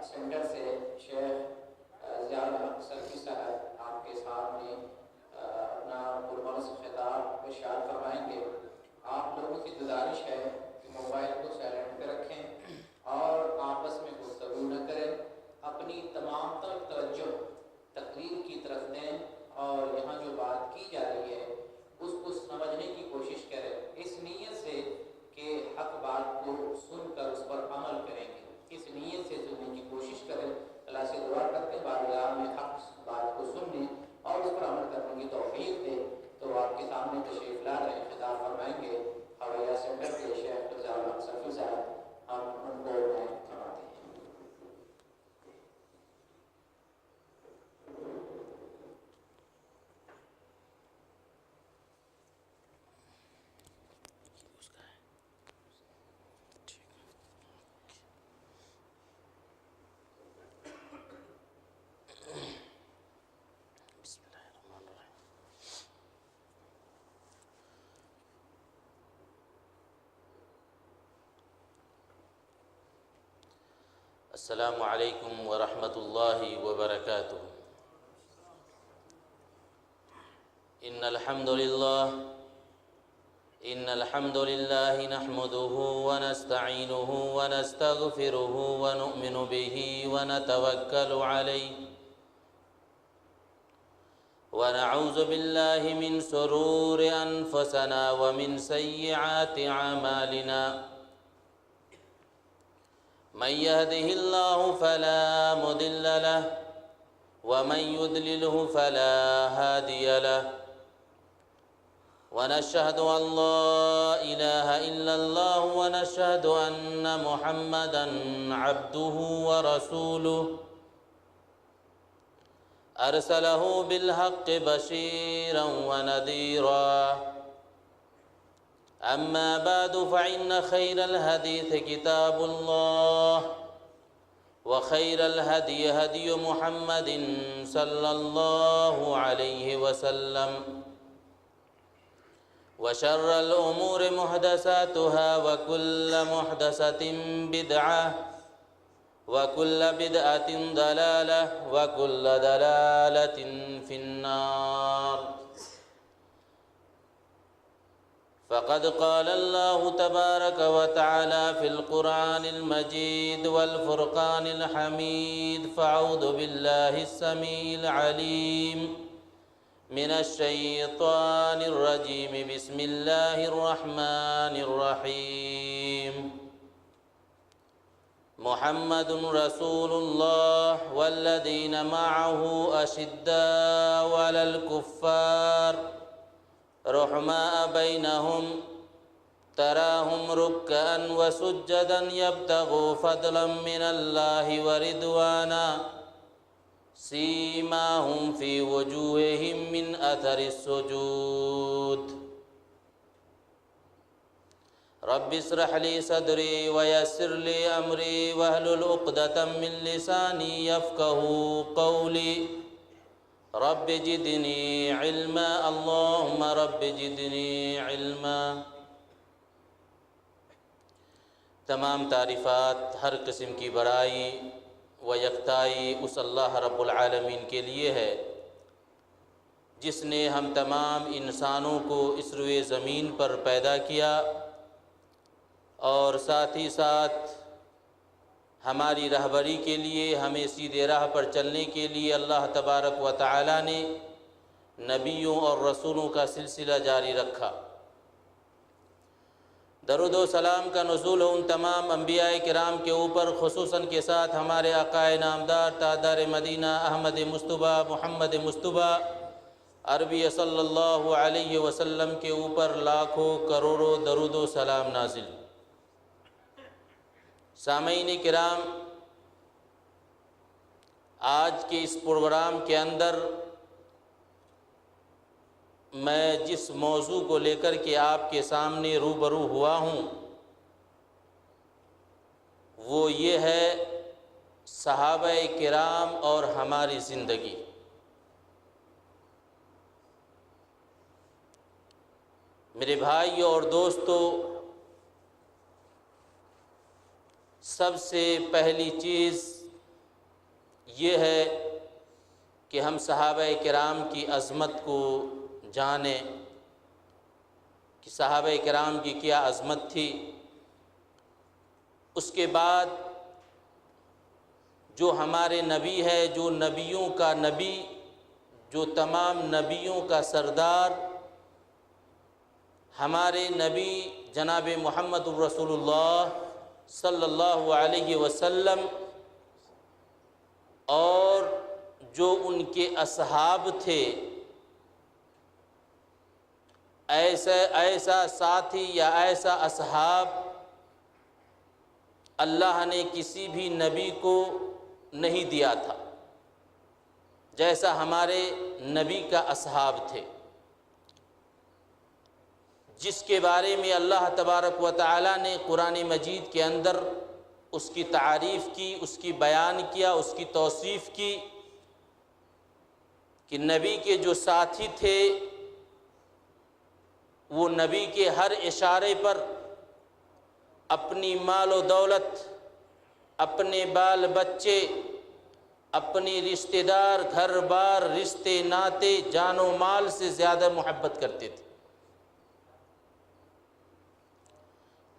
Centre سے شیخ ضیاء الحق سلفی صاحب آپ کے سامنے اپنا پرمرض خطاب ارشاد فرمائیں گے۔ آپ لوگوں کی گزارش ہے کہ موبائل کو سائلنٹ پہ رکھیں اور آپس میں گفتگو نہ کریں، اپنی تمام تر توجہ تقریر کی طرف دیں اور یہاں جو بات کی جا رہی ہے اس کو سمجھنے کی کوشش کریں، اس نیت سے کہ حق بات کو سن کر اس پر عمل کریں گے، اس نیت سے سننے کی کوشش کریں۔ اللہ سے دعا کرتے ہیں بارگاہ میں حق بات کو سننے اور اس پر عمل کرنے کی توفیق دے۔ تو آپ کے سامنے تشریف لا رہے ہیں، خطاب فرمائیں گے حویہ سینٹر کے شیخ ضیاء الحق سلفی صاحب، ہم ان کو میں فرماتے ہیں۔ السلام علیکم ورحمۃ اللہ وبرکاتہ۔ ان الحمد للہ نحمده ونستعینه ونستغفره ونؤمن به ونتوکل علیہ ونعوذ باللہ من شرور انفسنا ومن سیئات اعمالنا، من يهده الله فلا مضل له ومن يضلله فلا هادي له، ونشهد أن لا إله إلا الله ونشهد أن محمدا عبده ورسوله، أرسله بالحق بشيرا ونذيرا، أما بعد فإن خير الحديث كتاب الله، وخير الهدي هدي محمد صلى الله عليه وسلم، وشر الأمور محدثاتها وكل محدثة بدعة وكل بدعة ضلالة وكل ضلالة في النار۔ فقد قال الله تبارك وتعالى في القرآن المجيد والفرقان الحميد، فأعوذ بالله السميع العليم من الشيطان الرجيم، بسم الله الرحمن الرحيم۔ محمد رسول الله والذين معه أشداء على الكفار رحماء بينهم، تراهم ركعا وسجدا يبتغوا فضلا من الله ورضوانا، سيماهم في وجوههم من أثر السجود۔ رب اشرح لي صدري ويسر لي أمري واحلل عقدة من لساني يفقهوا قولي، رب زدنی علما، اللہم رب زدنی علما۔ تمام تعریفات، ہر قسم کی بڑائی و یکتائی اس اللہ رب العالمین کے لیے ہے جس نے ہم تمام انسانوں کو اس روئے زمین پر پیدا کیا اور ساتھ ہی ساتھ ہماری رہبری کے لیے، ہمیں سیدھے راہ پر چلنے کے لیے اللہ تبارک و تعالی نے نبیوں اور رسولوں کا سلسلہ جاری رکھا۔ درود و سلام کا نزول ان تمام انبیاء کرام کے اوپر، خصوصاً کے ساتھ ہمارے آقا نامدار تاجدار مدینہ احمد مصطفیٰ محمد مصطفیٰ عربی صلی اللہ علیہ وسلم کے اوپر لاکھوں کروڑوں درود و سلام نازل۔ سامعین کرام، آج کے اس پروگرام کے اندر میں جس موضوع کو لے کر کے آپ کے سامنے روبرو ہوا ہوں وہ یہ ہے صحابہ کرام اور ہماری زندگی۔ میرے بھائیوں اور دوستو، سب سے پہلی چیز یہ ہے کہ ہم صحابہ کرام کی عظمت کو جانیں کہ صحابہ کرام کی کیا عظمت تھی۔ اس کے بعد جو ہمارے نبی ہے، جو نبیوں کا نبی، جو تمام نبیوں کا سردار، ہمارے نبی جناب محمد الرسول اللہ صلی اللہ علیہ وسلم اور جو ان کے اصحاب تھے، ایسا ساتھی یا ایسا اصحاب اللہ نے کسی بھی نبی کو نہیں دیا تھا جیسا ہمارے نبی کا اصحاب تھے، جس کے بارے میں اللہ تبارک و تعالی نے قرآن مجید کے اندر اس کی تعریف کی، اس کی بیان کیا، اس کی توصیف کی کہ نبی کے جو ساتھی تھے وہ نبی کے ہر اشارے پر اپنی مال و دولت، اپنے بال بچے، اپنی رشتہ دار، گھر بار، رشتے ناتے، جان و مال سے زیادہ محبت کرتے تھے،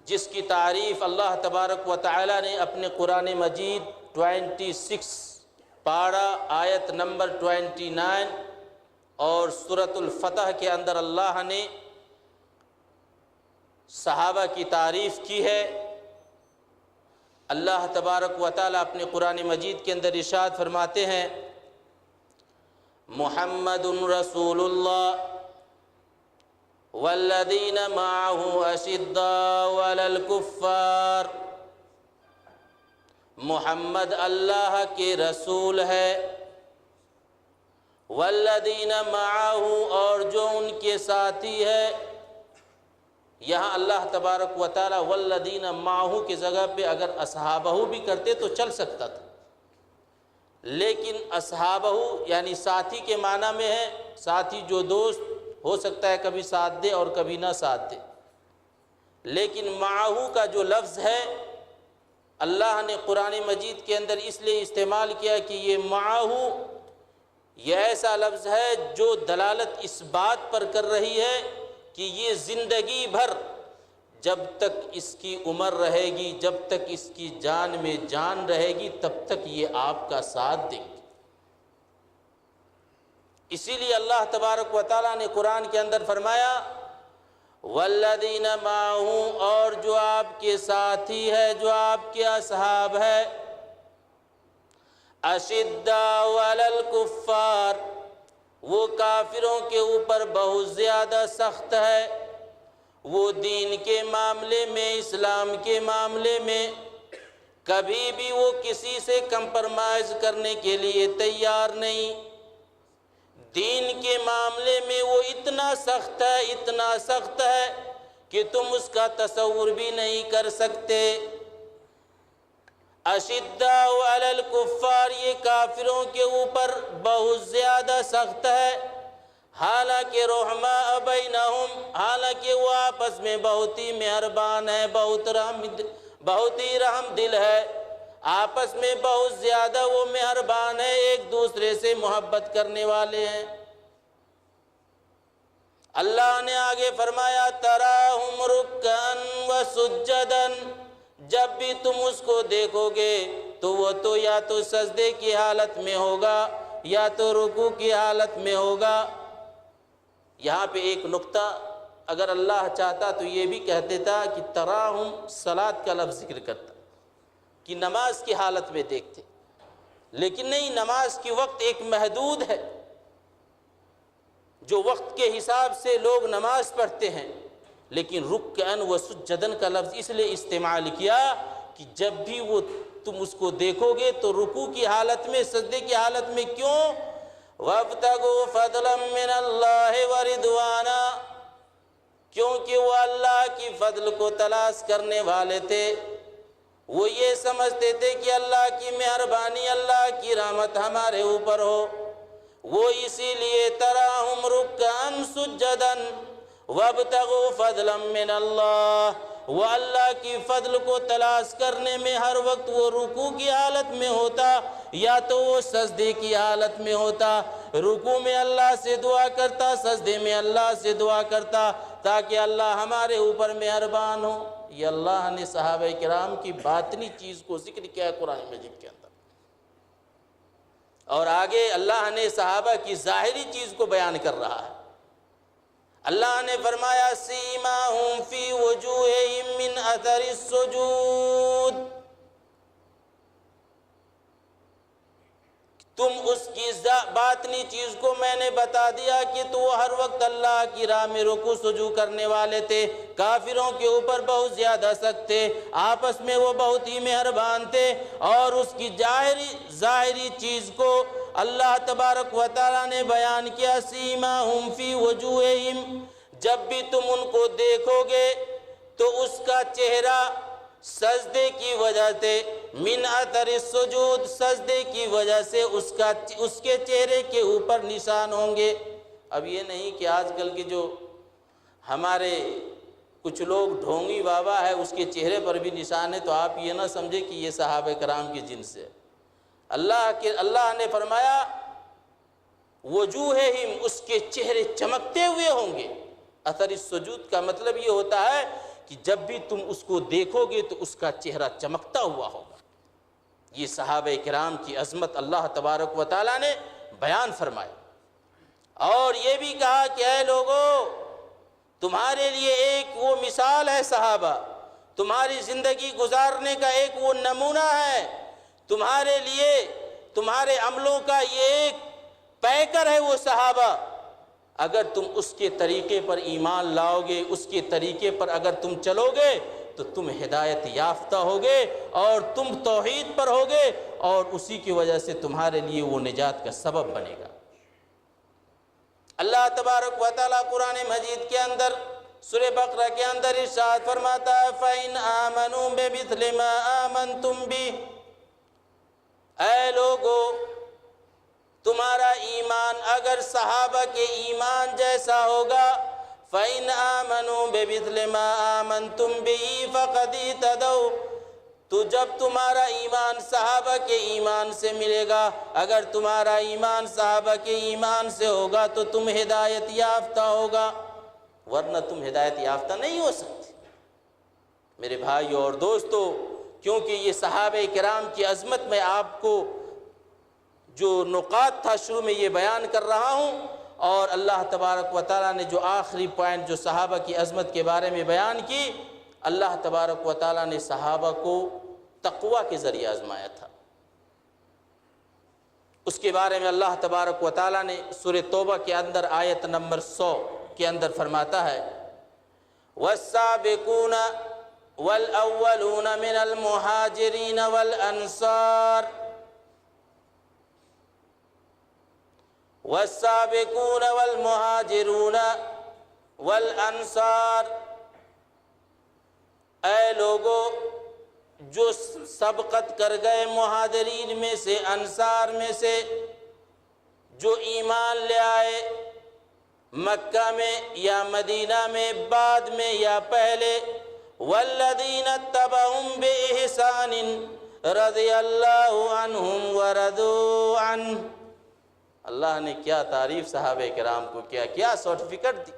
جس کی تعریف اللہ تبارک و تعالی نے اپنے قرآن مجید 26 پارہ آیت نمبر 29 اور سورۃ الفتح کے اندر اللہ نے صحابہ کی تعریف کی ہے۔ اللہ تبارک و تعالی اپنے قرآن مجید کے اندر ارشاد فرماتے ہیں، محمد رسول اللہ والذین معه اشداء علی الکفار، محمد اللہ کے رسول ہے، والذین معه اور جو ان کے ساتھی ہے۔ یہاں اللہ تبارک و تعالی والذین معه کی جگہ پہ اگر اصحابہ بھی کرتے تو چل سکتا تھا، لیکن اصحابہ یعنی ساتھی کے معنی میں ہے، ساتھی جو دوست ہو سکتا ہے کبھی ساتھ دے اور کبھی نہ ساتھ دے، لیکن معه کا جو لفظ ہے اللہ نے قرآن مجید کے اندر اس لیے استعمال کیا کہ یہ معه یہ ایسا لفظ ہے جو دلالت اس بات پر کر رہی ہے کہ یہ زندگی بھر جب تک اس کی عمر رہے گی، جب تک اس کی جان میں جان رہے گی، تب تک یہ آپ کا ساتھ دیں گے۔ اسی لیے اللہ تبارک و تعالیٰ نے قرآن کے اندر فرمایا والذین معه اور جو آپ کے ساتھی ہے، جو آپ کے اصحاب ہے، اشداء علی الکفار وہ کافروں کے اوپر بہت زیادہ سخت ہے، وہ دین کے معاملے میں، اسلام کے معاملے میں کبھی بھی وہ کسی سے کمپرمائز کرنے کے لیے تیار نہیں، دین کے معاملے میں وہ اتنا سخت ہے، اتنا سخت ہے کہ تم اس کا تصور بھی نہیں کر سکتے۔ اشداء علی الکفار یہ کافروں کے اوپر بہت زیادہ سخت ہے، حالانکہ رحماء بینہم حالانکہ وہ آپس میں بہت ہی مہربان ہے، بہت ہی رحم دل ہے، آپس میں بہت زیادہ وہ مہربان ہے، ایک دوسرے سے محبت کرنے والے ہیں۔ اللہ نے آگے فرمایا تراہم رکعا وسجدا جب بھی تم اس کو دیکھو گے تو وہ تو یا تو سجدے کی حالت میں ہوگا یا تو رکوع کی حالت میں ہوگا۔ یہاں پہ ایک نقطہ اگر اللہ چاہتا تو یہ بھی کہہ دیتا کہ تراہم صلاۃ کا لفظ ذکر کرتا کہ نماز کی حالت میں دیکھتے، لیکن نہیں، نماز کی وقت ایک محدود ہے، جو وقت کے حساب سے لوگ نماز پڑھتے ہیں، لیکن رکعا و سجدا کا لفظ اس لیے استعمال کیا کہ جب بھی وہ تم اس کو دیکھو گے تو رکوع کی حالت میں، سجدے کی حالت میں، کیوں؟ وَابْتَغُوا فَضْلًا مِّنَ اللَّهِ وَرِضْوَانًا کیونکہ وہ اللہ کی فضل کو تلاش کرنے والے تھے، وہ یہ سمجھتے تھے کہ اللہ کی مہربانی، اللہ کی رحمت ہمارے اوپر ہو، وہ اسی لیے تراہم رکعا سجدا وابتغوا فضلا من اللہ وہ اللہ کی فضل کو تلاش کرنے میں ہر وقت وہ رکوع کی حالت میں ہوتا یا تو وہ سجدے کی حالت میں ہوتا۔ رکوع میں اللہ سے دعا کرتا، سجدے میں اللہ سے دعا کرتا تاکہ اللہ ہمارے اوپر مہربان ہو۔ یہ اللہ نے صحابہ کرام کی باطنی چیز کو ذکر کیا ہے قرآن مجید کے اندر، اور آگے اللہ نے صحابہ کی ظاہری چیز کو بیان کر رہا ہے۔ اللہ نے فرمایا سیماہم فی وجوہہم من اثر السجود، تم اس کی باطنی چیز کو میں نے بتا دیا کہ تو وہ ہر وقت اللہ کی راہ میں رکوع سجود کرنے والے تھے، کافروں کے اوپر بہت زیادہ سخت تھے، آپس میں وہ بہت ہی مہربان تھے، اور اس کی ظاہری چیز کو اللہ تبارک و تعالیٰ نے بیان کیا سیماہم فی وجوہہم، جب بھی تم ان کو دیکھو گے تو اس کا چہرہ سجدے کی وجہ سے، من اثر السجود، سجدے کی وجہ سے اس کے چہرے کے اوپر نشان ہوں گے۔ اب یہ نہیں کہ آج کل کے جو ہمارے کچھ لوگ ڈھونگی بابا ہے اس کے چہرے پر بھی نشان ہے، تو آپ یہ نہ سمجھے کہ یہ صحابہ کرام کی جنس ہے۔ اللہ نے فرمایا وجوہہم، اس کے چہرے چمکتے ہوئے ہوں گے۔ اثر السجود کا مطلب یہ ہوتا ہے کہ جب بھی تم اس کو دیکھو گے تو اس کا چہرہ چمکتا ہوا ہوگا۔ یہ صحابہ کرام کی عظمت اللہ تبارک و تعالیٰ نے بیان فرمایا، اور یہ بھی کہا کہ اے لوگو، تمہارے لیے ایک وہ مثال ہے صحابہ، تمہاری زندگی گزارنے کا ایک وہ نمونہ ہے، تمہارے لیے تمہارے عملوں کا یہ ایک پیکر ہے وہ صحابہ۔ اگر تم اس کے طریقے پر ایمان لاؤ گے، اس کے طریقے پر اگر تم چلو گے تو تم ہدایت یافتہ ہوگے اور تم توحید پر ہوگے، اور اسی کی وجہ سے تمہارے لیے وہ نجات کا سبب بنے گا۔ اللہ تبارک و تعالیٰ قرآن مجید کے اندر سورہ بقرہ کے اندر ارشاد فرماتا ہے فَإِنْ آمَنُوا بِمِثْلِ مَا آمَنْتُمْ بِهِ، اے لوگو، تمہارا ایمان اگر صحابہ کے ایمان جیسا ہوگا، فَإِنْ آمَنُوا بِمِثْلِ مَا آمَنْتُمْ بِهِ فَقَدْ اهْتَدَوْا، تو جب تمہارا ایمان صحابہ کے ایمان سے ملے گا، اگر تمہارا ایمان صحابہ کے ایمان سے ہوگا تو تم ہدایت یافتہ ہوگا، ورنہ تم ہدایت یافتہ نہیں ہو سکتے۔ میرے بھائیو اور دوستو، کیونکہ یہ صحابہ کرام کی عظمت میں آپ کو جو نقاط تھا شروع میں یہ بیان کر رہا ہوں، اور اللہ تبارک و تعالیٰ نے جو آخری پوائنٹ جو صحابہ کی عظمت کے بارے میں بیان کی، اللہ تبارک و تعالیٰ نے صحابہ کو تقوی کے ذریعے آزمایا تھا۔ اس کے بارے میں اللہ تبارک و تعالیٰ نے سورہ توبہ کے اندر آیت نمبر 100 کے اندر فرماتا ہے وَالسَّابِقُونَ وَالْأَوَّلُونَ مِنَ الْمُهَاجِرِينَ وَالْأَنصَارِ وَالسَّابِقُونَ وَالْمُهَاجِرُونَ وَالْأَنصَارِ، اے لوگو جو سبقت کر گئے مہاجرین میں سے، انصار میں سے، جو ایمان لے آئے مکہ میں یا مدینہ میں، بعد میں یا پہلے، وَالَّذِينَ اتَّبَعُهُم بِإِحْسَانٍ رَضِيَ اللَّهُ عَنْهُمْ وَرَضُوا عَنْهُ۔ اللہ نے کیا تعریف صحابہ کرام کو کیا سرٹیفکیٹ دی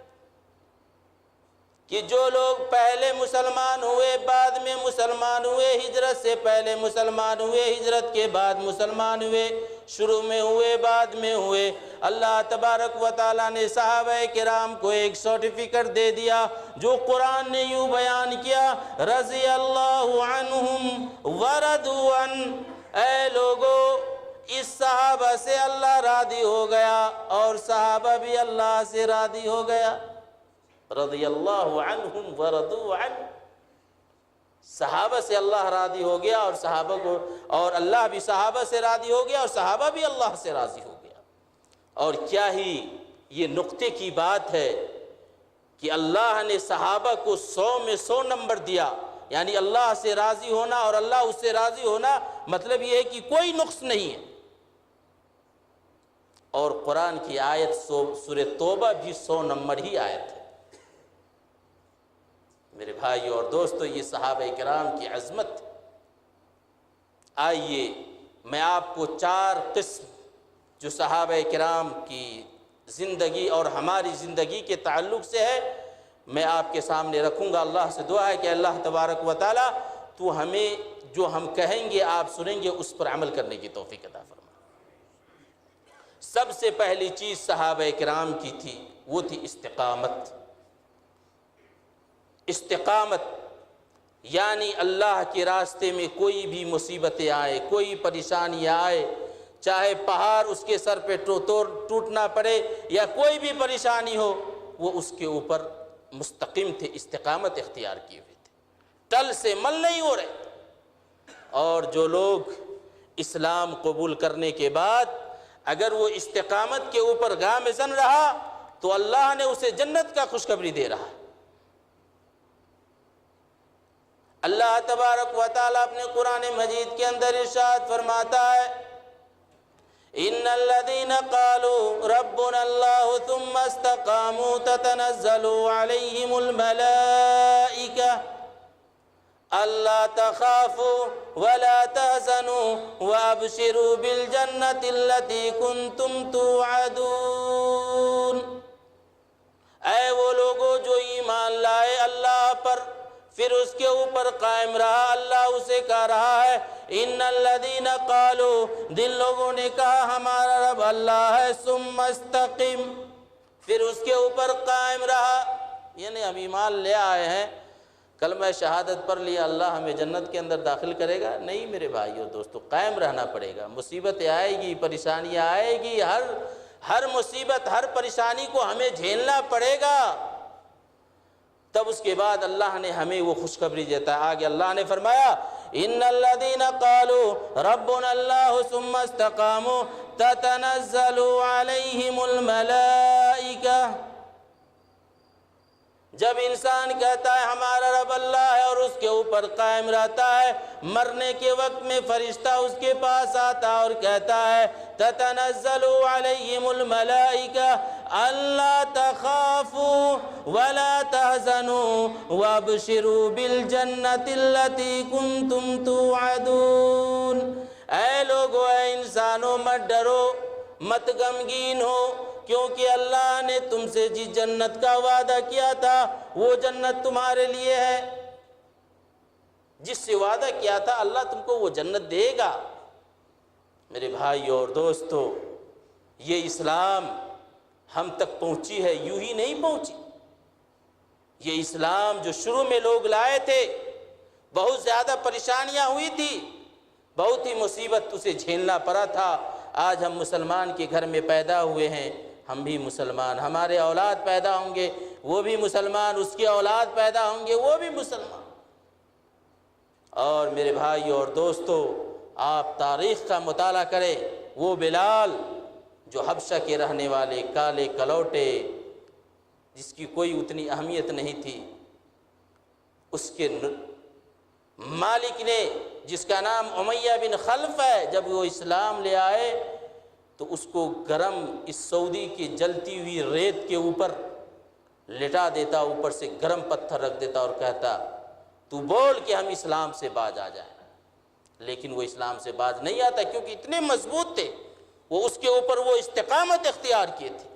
کہ جو لوگ پہلے مسلمان ہوئے، بعد میں مسلمان ہوئے، ہجرت سے پہلے مسلمان ہوئے، ہجرت کے بعد مسلمان ہوئے، شروع میں ہوئے، بعد میں ہوئے، اللہ تبارک و تعالیٰ نے صحابہ کرام کو ایک سرٹیفکیٹ دے دیا جو قرآن نے یوں بیان کیا رضی اللہ عنہم ورضوا عنہ، اے لوگو اس صحابہ سے اللہ راضی ہو گیا اور صحابہ بھی اللہ سے راضی ہو گیا۔ رضی اللہ عنہم ورضوا عنہ، صحابہ سے اللہ راضی ہو گیا اور صحابہ کو، اور اللہ بھی صحابہ سے راضی ہو گیا اور صحابہ بھی اللہ سے راضی ہو گیا۔ اور کیا ہی یہ نقطے کی بات ہے کہ اللہ نے صحابہ کو 100 میں 100 نمبر دیا، یعنی اللہ سے راضی ہونا اور اللہ اس سے راضی ہونا مطلب یہ ہے کہ کوئی نقص نہیں ہے۔ اور قرآن کی آیت سورہ توبہ بھی 100 نمبر ہی آیت ہے۔ میرے بھائی اور دوستو، یہ صحابہ کرام کی عظمت۔ آئیے میں آپ کو 4 قسم جو صحابہ کرام کی زندگی اور ہماری زندگی کے تعلق سے ہے، میں آپ کے سامنے رکھوں گا۔ اللہ سے دعا ہے کہ اللہ تبارک و تعالیٰ تو ہمیں جو ہم کہیں گے آپ سنیں گے اس پر عمل کرنے کی توفیق عطا فرما۔ سب سے پہلی چیز صحابہ کرام کی تھی وہ تھی استقامت۔ استقامت یعنی اللہ کے راستے میں کوئی بھی مصیبتیں آئے، کوئی پریشانیاں آئے، چاہے پہاڑ اس کے سر پہ ٹوٹنا پڑے یا کوئی بھی پریشانی ہو، وہ اس کے اوپر مستقیم تھے، استقامت اختیار کیے ہوئے تھے، ٹل سے مل نہیں ہو رہے۔ اور جو لوگ اسلام قبول کرنے کے بعد اگر وہ استقامت کے اوپر گامزن رہا تو اللہ نے اسے جنت کا خوشخبری دے رہا۔ اللہ تبارک و تعالیٰ اپنے قرآن مجید کے اندر ارشاد فرماتا ہے، ان الذين قالوا ربنا الله ثم استقاموا تتنزل عليهم الملائكة ألا تخافوا ولا تحزنوا وابشروا بالجنة التي كنتم توعدون۔ اے وہ لوگوں جو ایمان لائے اللہ پر، پھر اس کے اوپر قائم رہا، اللہ اسے کہہ رہا ہے ان الذین قالوا، جن لوگوں نے کہا ہمارا رب اللہ ہے، ثم استقم، پھر اس کے اوپر قائم رہا، یعنی ہم ایمان لے آئے ہیں، کلمہ شہادت پڑھ لیا، اللہ ہمیں جنت کے اندر داخل کرے گا؟ نہیں میرے بھائیو دوستو، قائم رہنا پڑے گا۔ مصیبتیں آئے گی، پریشانیاں آئے گی، ہر مصیبت ہر پریشانی کو ہمیں جھیلنا پڑے گا، تب اس کے بعد اللہ نے ہمیں وہ خوشخبری دیتا ہے۔ آگے اللہ نے فرمایا ان الذین قالوا ربنا اللہ ثم استقاموا تتنزل علیہم الملائکہ۔ جب انسان کہتا ہے ہمارا رب اللہ ہے اور اس کے اوپر قائم رہتا ہے، مرنے کے وقت میں فرشتہ اس کے پاس آتا اور کہتا ہے تتنزل علیہم الملائکہ الا تخافوا ولا تحزنوا وابشروا بالجنۃ التی کنتم توعدون۔ اے لوگو، اے انسانوں، مت ڈرو، مت غمگین ہو، کیونکہ اللہ نے تم سے جس جنت کا وعدہ کیا تھا وہ جنت تمہارے لیے ہے۔ جس سے وعدہ کیا تھا اللہ تم کو وہ جنت دے گا۔ میرے بھائی اور دوستو، یہ اسلام ہم تک پہنچی ہے، یوں ہی نہیں پہنچی۔ یہ اسلام جو شروع میں لوگ لائے تھے، بہت زیادہ پریشانیاں ہوئی تھی، بہت ہی مصیبت اسے جھیلنا پڑا تھا۔ آج ہم مسلمان کے گھر میں پیدا ہوئے ہیں، ہم بھی مسلمان، ہمارے اولاد پیدا ہوں گے وہ بھی مسلمان، اس کے اولاد پیدا ہوں گے وہ بھی مسلمان۔ اور میرے بھائی اور دوستو، آپ تاریخ کا مطالعہ کریں، وہ بلال جو حبشہ کے رہنے والے کالے کلوٹے، جس کی کوئی اتنی اہمیت نہیں تھی، اس کے مالک نے جس کا نام امیہ بن خلف ہے، جب وہ اسلام لے آئے تو اس کو گرم اس سعودی کی جلتی ہوئی ریت کے اوپر لٹا دیتا، اوپر سے گرم پتھر رکھ دیتا اور کہتا تو بول کہ ہم اسلام سے باز آ جائیں، لیکن وہ اسلام سے باز نہیں آتا کیونکہ اتنے مضبوط تھے وہ، اس کے اوپر وہ استقامت اختیار کیے تھے۔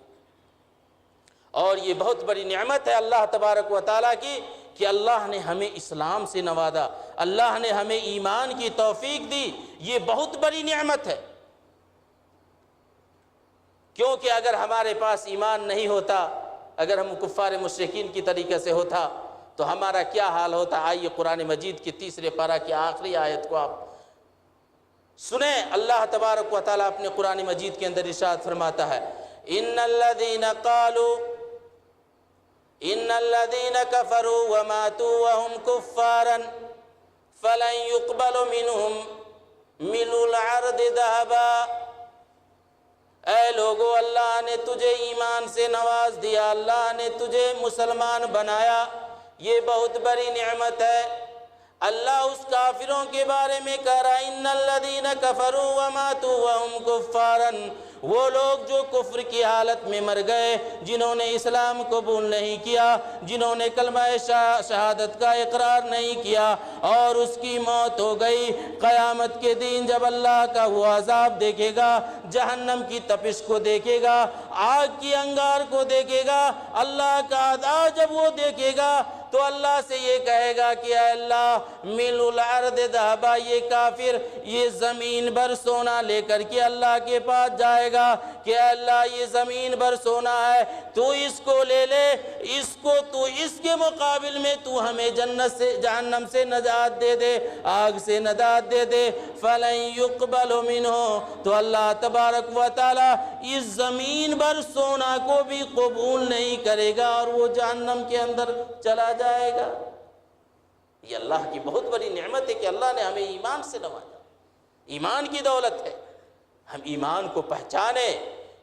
اور یہ بہت بڑی نعمت ہے اللہ تبارک و تعالیٰ کی کہ اللہ نے ہمیں اسلام سے نوازا، اللہ نے ہمیں ایمان کی توفیق دی، یہ بہت بڑی نعمت ہے۔ کیونکہ اگر ہمارے پاس ایمان نہیں ہوتا، اگر ہم کفار مشرکین کی طریقے سے ہوتا تو ہمارا کیا حال ہوتا؟ آئیے قرآن مجید کی 3 پارہ کی آخری آیت کو آپ سنیں۔ اللہ تبارک و تعالیٰ اپنے قرآن مجید کے اندر ارشاد فرماتا ہے ان الذین قالوا ان الذین کفروا وماتوا وهم کفارا فلن يقبل منهم ملء الارض ذهبا۔ اے لوگو، اللہ نے تجھے ایمان سے نواز دیا، اللہ نے تجھے مسلمان بنایا، یہ بہت بڑی نعمت ہے۔ اللہ اس کافروں کے بارے میں کہہ رہا ہے ان الذین کفروا وماتوا وهم کفارا وہ لوگ جو کفر کی حالت میں مر گئے، جنہوں نے اسلام قبول نہیں کیا، جنہوں نے کلمہ شہادت کا اقرار نہیں کیا اور اس کی موت ہو گئی، قیامت کے دن جب اللہ کا وہ عذاب دیکھے گا، جہنم کی تپش کو دیکھے گا، آگ کی انگار کو دیکھے گا، اللہ کا عذاب جب وہ دیکھے گا تو اللہ سے یہ کہے گا کہ اے اللہ ملء الارض ذہبا، یہ کافر یہ زمین بھر سونا لے کر کے اللہ کے پاس جائے گا کہ اے اللہ یہ زمین بھر سونا ہے، تو اس کو لے لے، اس کو تو اس کے مقابل میں تو ہمیں جنت سے جہنم سے نجات دے دے، آگ سے نجات دے دے، فَلَن يُقْبَلُ مِنْهُ، تو اللہ تبارک و تعالی اس زمین بھر سونا کو بھی قبول نہیں کرے گا اور وہ جہنم کے اندر چلا جائے گا۔ یہ اللہ کی بہت بڑی نعمت ہے کہ اللہ نے ہمیں ایمان سے نوازا، ایمان کی دولت ہے، ہم ایمان کو پہچانیں،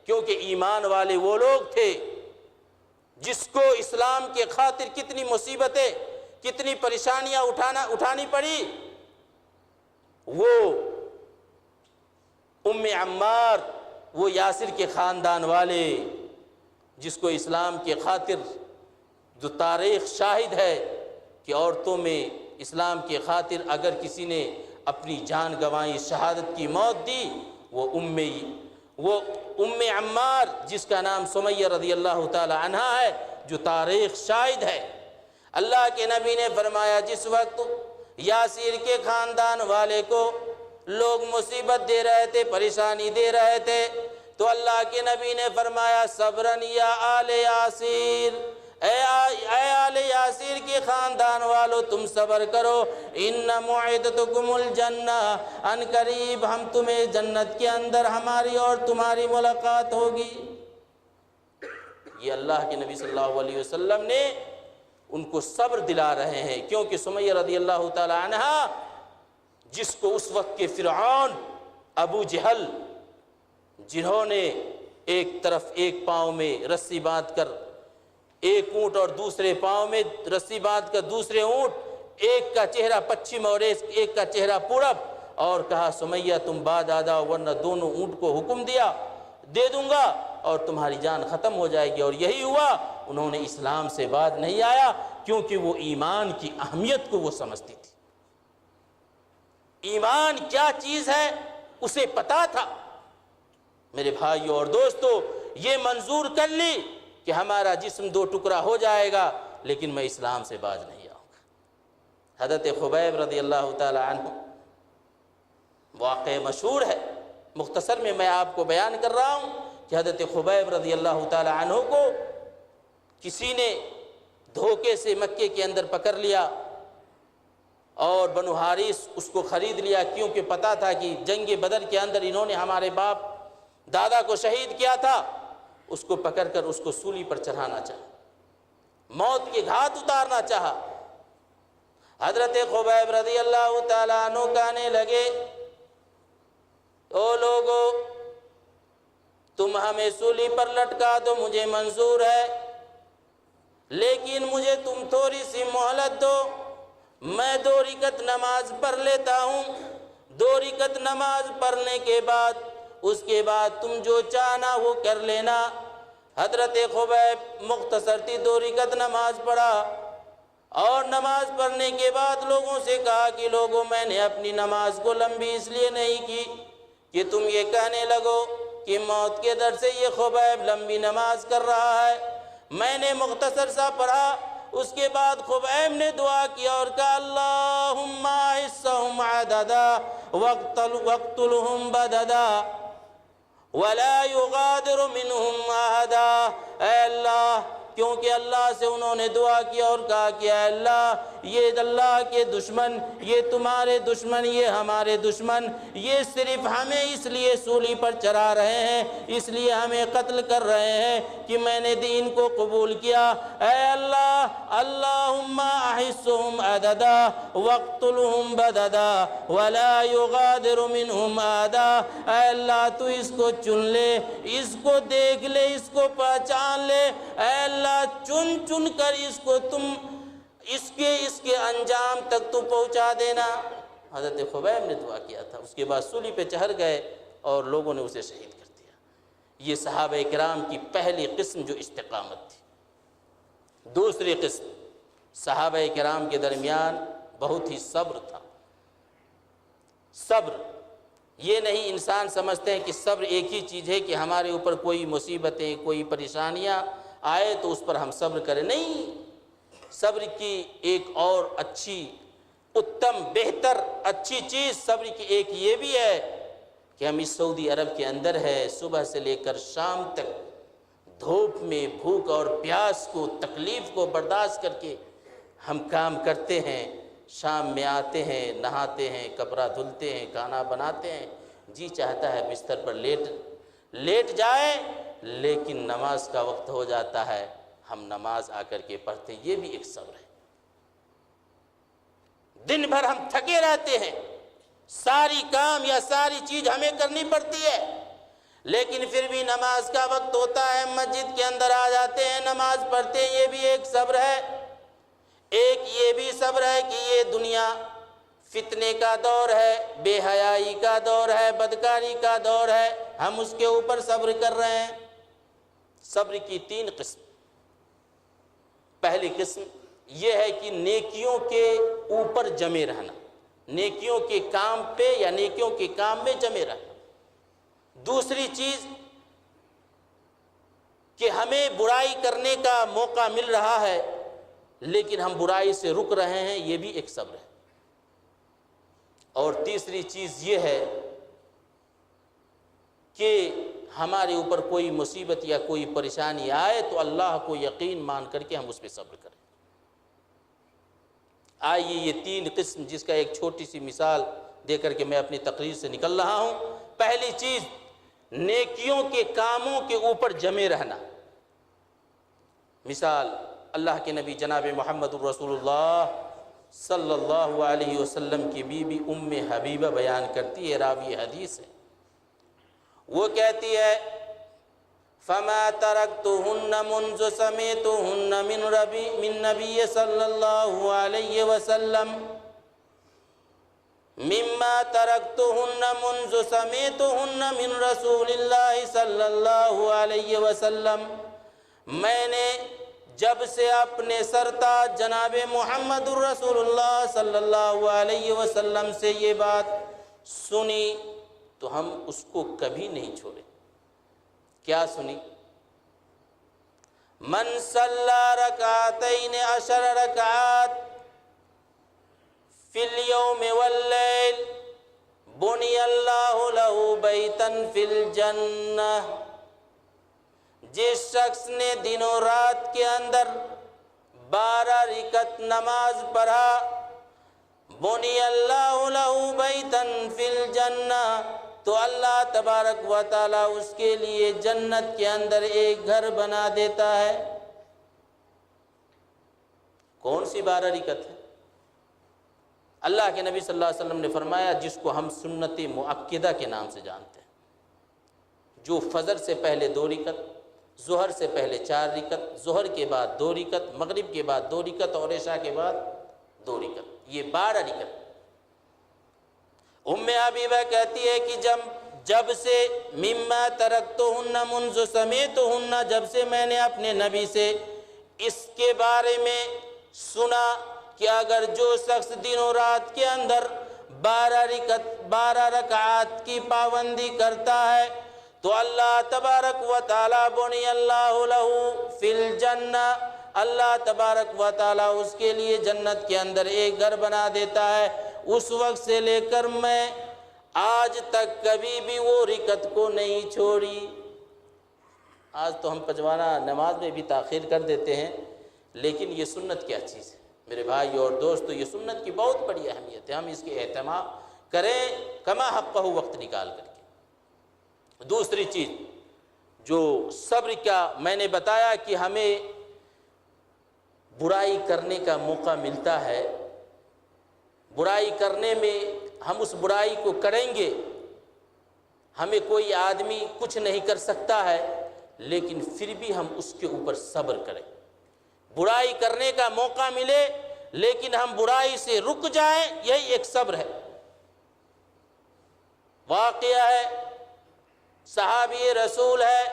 کیونکہ ایمان والے وہ لوگ تھے جس کو اسلام کے خاطر کتنی مصیبتیں، کتنی پریشانیاں اٹھانی پڑی۔ وہ ام عمار، وہ یاسر کے خاندان والے جس کو اسلام کے خاطر جو تاریخ شاہد ہے کہ عورتوں میں اسلام کے خاطر اگر کسی نے اپنی جان گنوائی، شہادت کی موت دی، وہ ام عمار جس کا نام سمیہ رضی اللہ تعالی عنہ ہے، جو تاریخ شاہد ہے۔ اللہ کے نبی نے فرمایا جس وقت یاسر کے خاندان والے کو لوگ مصیبت دے رہے تھے، پریشانی دے رہے تھے، تو اللہ کے نبی نے فرمایا صبرن یا آل یاسر، اے آل یاسر کے خاندان والو تم صبر کرو، ان موعدتکم الجنہ، ان قریب ہم تمہیں جنت کے اندر ہماری اور تمہاری ملاقات ہوگی۔ یہ اللہ کے نبی صلی اللہ علیہ وسلم نے ان کو صبر دلا رہے ہیں، کیونکہ سمیہ رضی اللہ تعالی عنہ جس کو اس وقت کے فرعون ابو جہل، جنہوں نے ایک طرف ایک پاؤں میں رسی باندھ کر ایک اونٹ اور دوسرے پاؤں میں رسی باندھ کر دوسرے اونٹ، ایک کا چہرہ پچھم اور ایک کا چہرہ پورب، اور کہا سمیہ تم بعد آ جاؤ ورنہ دونوں اونٹ کو حکم دے دوں گا اور تمہاری جان ختم ہو جائے گی، اور یہی ہوا۔ انہوں نے اسلام سے بعد نہیں آیا کیونکہ وہ ایمان کی اہمیت کو وہ سمجھتی تھی، ایمان کیا چیز ہے اسے پتا تھا۔ میرے بھائیوں اور دوستو، یہ منظور کر لی کہ ہمارا جسم دو ٹکڑا ہو جائے گا لیکن میں اسلام سے باز نہیں آؤں گا۔ حضرت خبیب رضی اللہ تعالی عنہ واقعہ مشہور ہے، مختصر میں آپ کو بیان کر رہا ہوں کہ حضرت خبیب رضی اللہ تعالی عنہ کو کسی نے دھوکے سے مکے کے اندر پکڑ لیا اور بنو حارث اس کو خرید لیا، کیونکہ پتا تھا کہ جنگ بدر کے اندر انہوں نے ہمارے باپ دادا کو شہید کیا تھا۔ اس کو پکڑ کر اس کو سولی پر چڑھانا چاہا، موت کے گھاٹ اتارنا چاہا۔ حضرت خبیب رضی اللہ تعالیٰ عنہ کہنے لگے او لوگو تم ہمیں سولی پر لٹکا دو، مجھے منظور ہے، لیکن مجھے تم تھوڑی سی مہلت دو، میں 2 رکعت نماز پڑھ لیتا ہوں، 2 رکعت نماز پڑھنے کے بعد اس کے بعد تم جو چاہنا وہ کر لینا۔ حضرت خبیب مختصر تھی 2 رکعت نماز پڑھا، اور نماز پڑھنے کے بعد لوگوں سے کہا کہ لوگوں میں نے اپنی نماز کو لمبی اس لیے نہیں کی کہ تم یہ کہنے لگو کہ موت کے ڈر سے یہ خبیب لمبی نماز کر رہا ہے، میں نے مختصر سا پڑھا۔ اس کے بعد خبیب نے دعا کیا اور کہا اللہم احصہم عددا واقتلہم بددا ولا یغادر منہم احدا۔ اے اللہ، کیونکہ اللہ سے انہوں نے دعا کیا اور کہا کہ اے اللہ یہ اللہ کے دشمن، یہ تمہارے دشمن، یہ ہمارے دشمن، یہ صرف ہمیں اس لیے سولی پر چڑھا رہے ہیں، اس لیے ہمیں قتل کر رہے ہیں کہ میں نے دین کو قبول کیا۔ اے اللہ، اللہم احصہم عددا واقتلہم بددا ولا یغادر منہم احدا۔ اے اللہ تو اس کو چن لے، اس کو دیکھ لے، اس کو پہچان لے، اے اللہ چن کر اس کو تم اس کے انجام تک تو پہنچا دینا۔ حضرت خبیب نے دعا کیا تھا، اس کے بعد سولی پہ چڑھ گئے اور لوگوں نے اسے شہید کر دیا۔ یہ صحابہ کرام کی پہلی قسم جو استقامت تھی۔ دوسری قسم، صحابہ کرام کے درمیان بہت ہی صبر تھا۔ صبر یہ نہیں انسان سمجھتے ہیں کہ صبر ایک ہی چیز ہے کہ ہمارے اوپر کوئی مصیبتیں، کوئی پریشانیاں آئے تو اس پر ہم صبر کریں، نہیں۔ صبر کی ایک اور اچھی، اتم، بہتر، اچھی چیز صبر کی ایک یہ بھی ہے کہ ہم اس سعودی عرب کے اندر ہے، صبح سے لے کر شام تک دھوپ میں بھوک اور پیاس کو، تکلیف کو برداشت کر کے ہم کام کرتے ہیں، شام میں آتے ہیں، نہاتے ہیں، کپڑا دھلتے ہیں، کھانا بناتے ہیں، جی چاہتا ہے بستر پر لیٹ جائے، لیکن نماز کا وقت ہو جاتا ہے، ہم نماز آ کر کے پڑھتے ہیں۔ یہ بھی ایک صبر ہے۔ دن بھر ہم تھکے رہتے ہیں، ساری کام یا ساری چیز ہمیں کرنی پڑتی ہے، لیکن پھر بھی نماز کا وقت ہوتا ہے، مسجد کے اندر آ جاتے ہیں، نماز پڑھتے ہیں۔ یہ بھی ایک صبر ہے۔ ایک یہ بھی صبر ہے کہ یہ دنیا فتنے کا دور ہے، بے حیائی کا دور ہے، بدکاری کا دور ہے، ہم اس کے اوپر صبر کر رہے ہیں۔ صبر کی 3 قسم۔ پہلی قسم یہ ہے کہ نیکیوں کے اوپر جمے رہنا، نیکیوں کے کام پہ یا نیکیوں کے کام میں جمے رہنا۔ دوسری چیز کہ ہمیں برائی کرنے کا موقع مل رہا ہے لیکن ہم برائی سے رک رہے ہیں، یہ بھی ایک صبر ہے۔ اور تیسری چیز یہ ہے کہ ہمارے اوپر کوئی مصیبت یا کوئی پریشانی آئے تو اللہ کو یقین مان کر کے ہم اس پہ صبر کریں۔ آئیے یہ 3 قسم، جس کا ایک چھوٹی سی مثال دے کر کے میں اپنی تقریر سے نکل رہا ہوں۔ پہلی چیز، نیکیوں کے کاموں کے اوپر جمے رہنا۔ مثال اللہ کے نبی جناب محمد الرسول اللہ صلی اللہ علیہ وسلم کی بیوی ام حبیبہ بیان کرتی ہے، راوی حدیث ہے، وہ کہتی ہے فَمَا تَرَكْتُهُنَّ مُنْذُ سَمِعْتُهُنَّ مِن نَبِيِّ صلی اللہ علیہ وسلم مِمَّا تَرَكْتُهُنَّ مُنْذُ سَمِعْتُهُنَّ مِن رسول اللہ صلی اللہ علیہ وسلم، میں نے جب سے اپنے سرتاج جناب محمد الرسول اللہ صلی اللہ علیہ وسلم سے یہ بات سنی تو ہم اس کو کبھی نہیں چھوڑے۔ کیا سنی؟ من صلی رکعتین 10 رکعات فی اليوم واللیل بنی اللہ لہ بیتا فی الجنہ، جس شخص نے دن و رات کے اندر 12 رکعت نماز پڑھا، بنی اللہ لہ بیتا فی الجنہ، تو اللہ تبارک و تعالیٰ اس کے لیے جنت کے اندر ایک گھر بنا دیتا ہے۔ کون سی 12 رکعت ہے؟ اللہ کے نبی صلی اللہ علیہ وسلم نے فرمایا جس کو ہم سنت مؤکدہ کے نام سے جانتے ہیں، جو فجر سے پہلے 2 رکعت، ظہر سے پہلے 4 رکعت، ظہر کے بعد 2 رکعت، مغرب کے بعد 2 رکعت اور عشاء کے بعد 2 رکعت، یہ 12 رکعت۔ ام حبیبہ کہتی ہے کہ جب سے مما ترکتہن منذ سمیتہن، جب سے میں نے اپنے نبی سے اس کے بارے میں سنا کہ اگر جو شخص دن و رات کے اندر 12 رکعات کی پابندی کرتا ہے تو اللہ تبارک و تعالیٰ بنی اللہ لہ فی الجنہ، اللہ تبارک و تعالیٰ اس کے لیے جنت کے اندر ایک گھر بنا دیتا ہے۔ اس وقت سے لے کر میں آج تک کبھی بھی وہ رکعت کو نہیں چھوڑی۔ آج تو ہم پجوانہ نماز میں بھی تاخیر کر دیتے ہیں، لیکن یہ سنت کیا چیز ہے میرے بھائی اور دوستو، یہ سنت کی بہت بڑی اہمیت ہے، ہم اس کے اہتمام کریں کما حقہ وقت نکال کر کے۔ دوسری چیز جو صبر کا میں نے بتایا کہ ہمیں برائی کرنے کا موقع ملتا ہے، برائی کرنے میں ہم اس برائی کو کریں گے، ہمیں کوئی آدمی کچھ نہیں کر سکتا ہے، لیکن پھر بھی ہم اس کے اوپر صبر کریں۔ برائی کرنے کا موقع ملے لیکن ہم برائی سے رک جائیں، یہی ایک صبر ہے۔ واقعہ ہے صحابی رسول ہے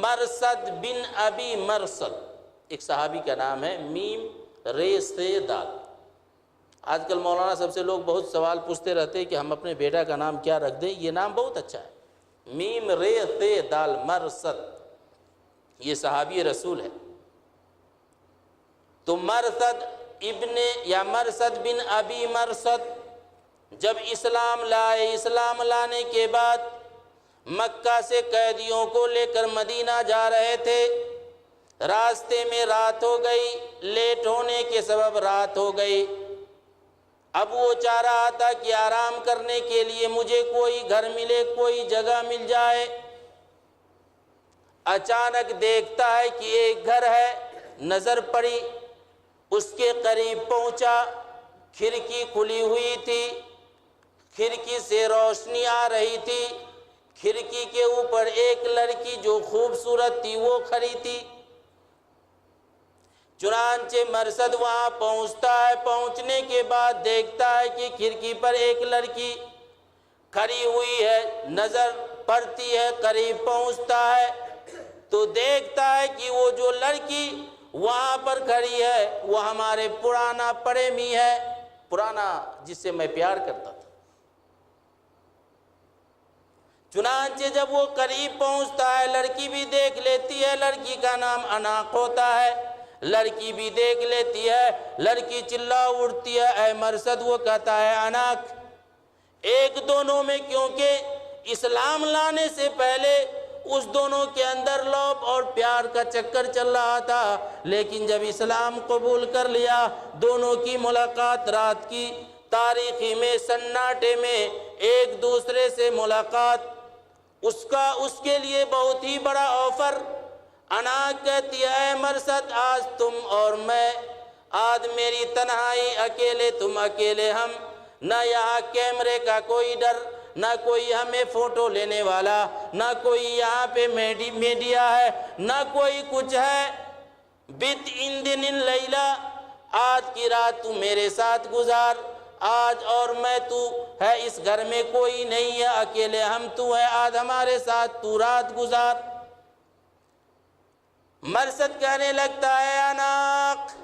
مرثد بن ابی مرثد، ایک صحابی کا نام ہے، میم رے سے دال۔ آج کل مولانا صاحب سے لوگ بہت سوال پوچھتے رہتے ہیں کہ ہم اپنے بیٹا کا نام کیا رکھ دیں، یہ نام بہت اچھا ہے، میم رے سے دال مرثد، یہ صحابی رسول ہے۔ تو مرثد مرثد بن ابی مرثد جب اسلام لائے، اسلام لانے کے بعد مکہ سے قیدیوں کو لے کر مدینہ جا رہے تھے، راستے میں رات ہو گئی، لیٹ ہونے کے سبب رات ہو گئی۔ اب وہ چاہ رہا تھا کہ آرام کرنے کے لیے مجھے کوئی گھر ملے، کوئی جگہ مل جائے۔ اچانک دیکھتا ہے کہ ایک گھر ہے، نظر پڑی، اس کے قریب پہنچا، کھڑکی کھلی ہوئی تھی، کھڑکی سے روشنی آ رہی تھی، کھڑکی کے اوپر ایک لڑکی جو خوبصورت تھی وہ کھڑی تھی۔ چنانچہ مرثد وہاں پہنچتا ہے، پہنچنے کے بعد دیکھتا ہے کہ کھڑکی پر ایک لڑکی کھڑی ہوئی ہے، نظر پڑتی ہے، قریب پہنچتا ہے تو دیکھتا ہے کہ وہ جو لڑکی وہاں پر کھڑی ہے وہ ہمارے پرانا پریمی ہے، پرانا جس سے میں پیار کرتا تھا۔ چنانچہ جب وہ قریب پہنچتا ہے، لڑکی بھی دیکھ لیتی ہے، لڑکی کا نام اناق ہوتا ہے، لڑکی بھی دیکھ لیتی ہے، لڑکی چلا اٹھتی ہے اے مرثد، وہ کہتا ہے اناق۔ ایک دونوں میں کیونکہ اسلام لانے سے پہلے اس دونوں کے اندر لوب اور پیار کا چکر چل رہا تھا، لیکن جب اسلام قبول کر لیا، دونوں کی ملاقات رات کی تاریخی میں سناٹے میں ایک دوسرے سے ملاقات، اس کے لیے بہت ہی بڑا آفر۔ اناق کہتی ہے اے مرثد، آج تم اور میں، آج میری تنہائی، اکیلے تم اکیلے ہم، نہ یہاں کیمرے کا کوئی ڈر، نہ کوئی ہمیں فوٹو لینے والا، نہ کوئی یہاں پہ میڈیا ہے، نہ کوئی کچھ ہے۔ بت ان دن لیلہ، آج کی رات تو میرے ساتھ گزار، آج اور میں، تو ہے اس گھر میں کوئی نہیں ہے، اکیلے ہم تو ہے، آج ہمارے ساتھ تو رات گزار۔ مرثد کہنے لگتا ہے اناق،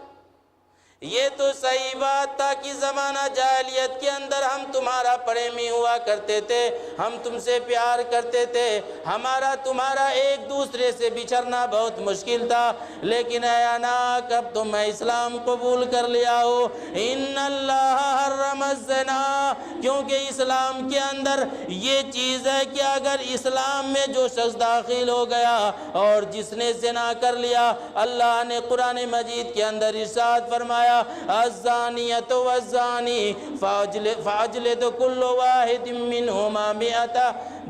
یہ تو صحیح بات تھا کہ زمانہ جاہلیت کے اندر ہم تمہارا پریمی ہوا کرتے تھے، ہم تم سے پیار کرتے تھے، ہمارا تمہارا ایک دوسرے سے بچھڑنا بہت مشکل تھا، لیکن اے اناق اب تو میں اسلام قبول کر لیا ہو۔ ان اللہ حرم الزنا، کیونکہ اسلام کے اندر یہ چیز ہے کہ اگر اسلام میں جو شخص داخل ہو گیا اور جس نے زنا کر لیا، اللہ نے قرآن مجید کے اندر ارشاد فرمایا الزانیۃ والزانی فاجلدوا کل واحد منہما مئۃ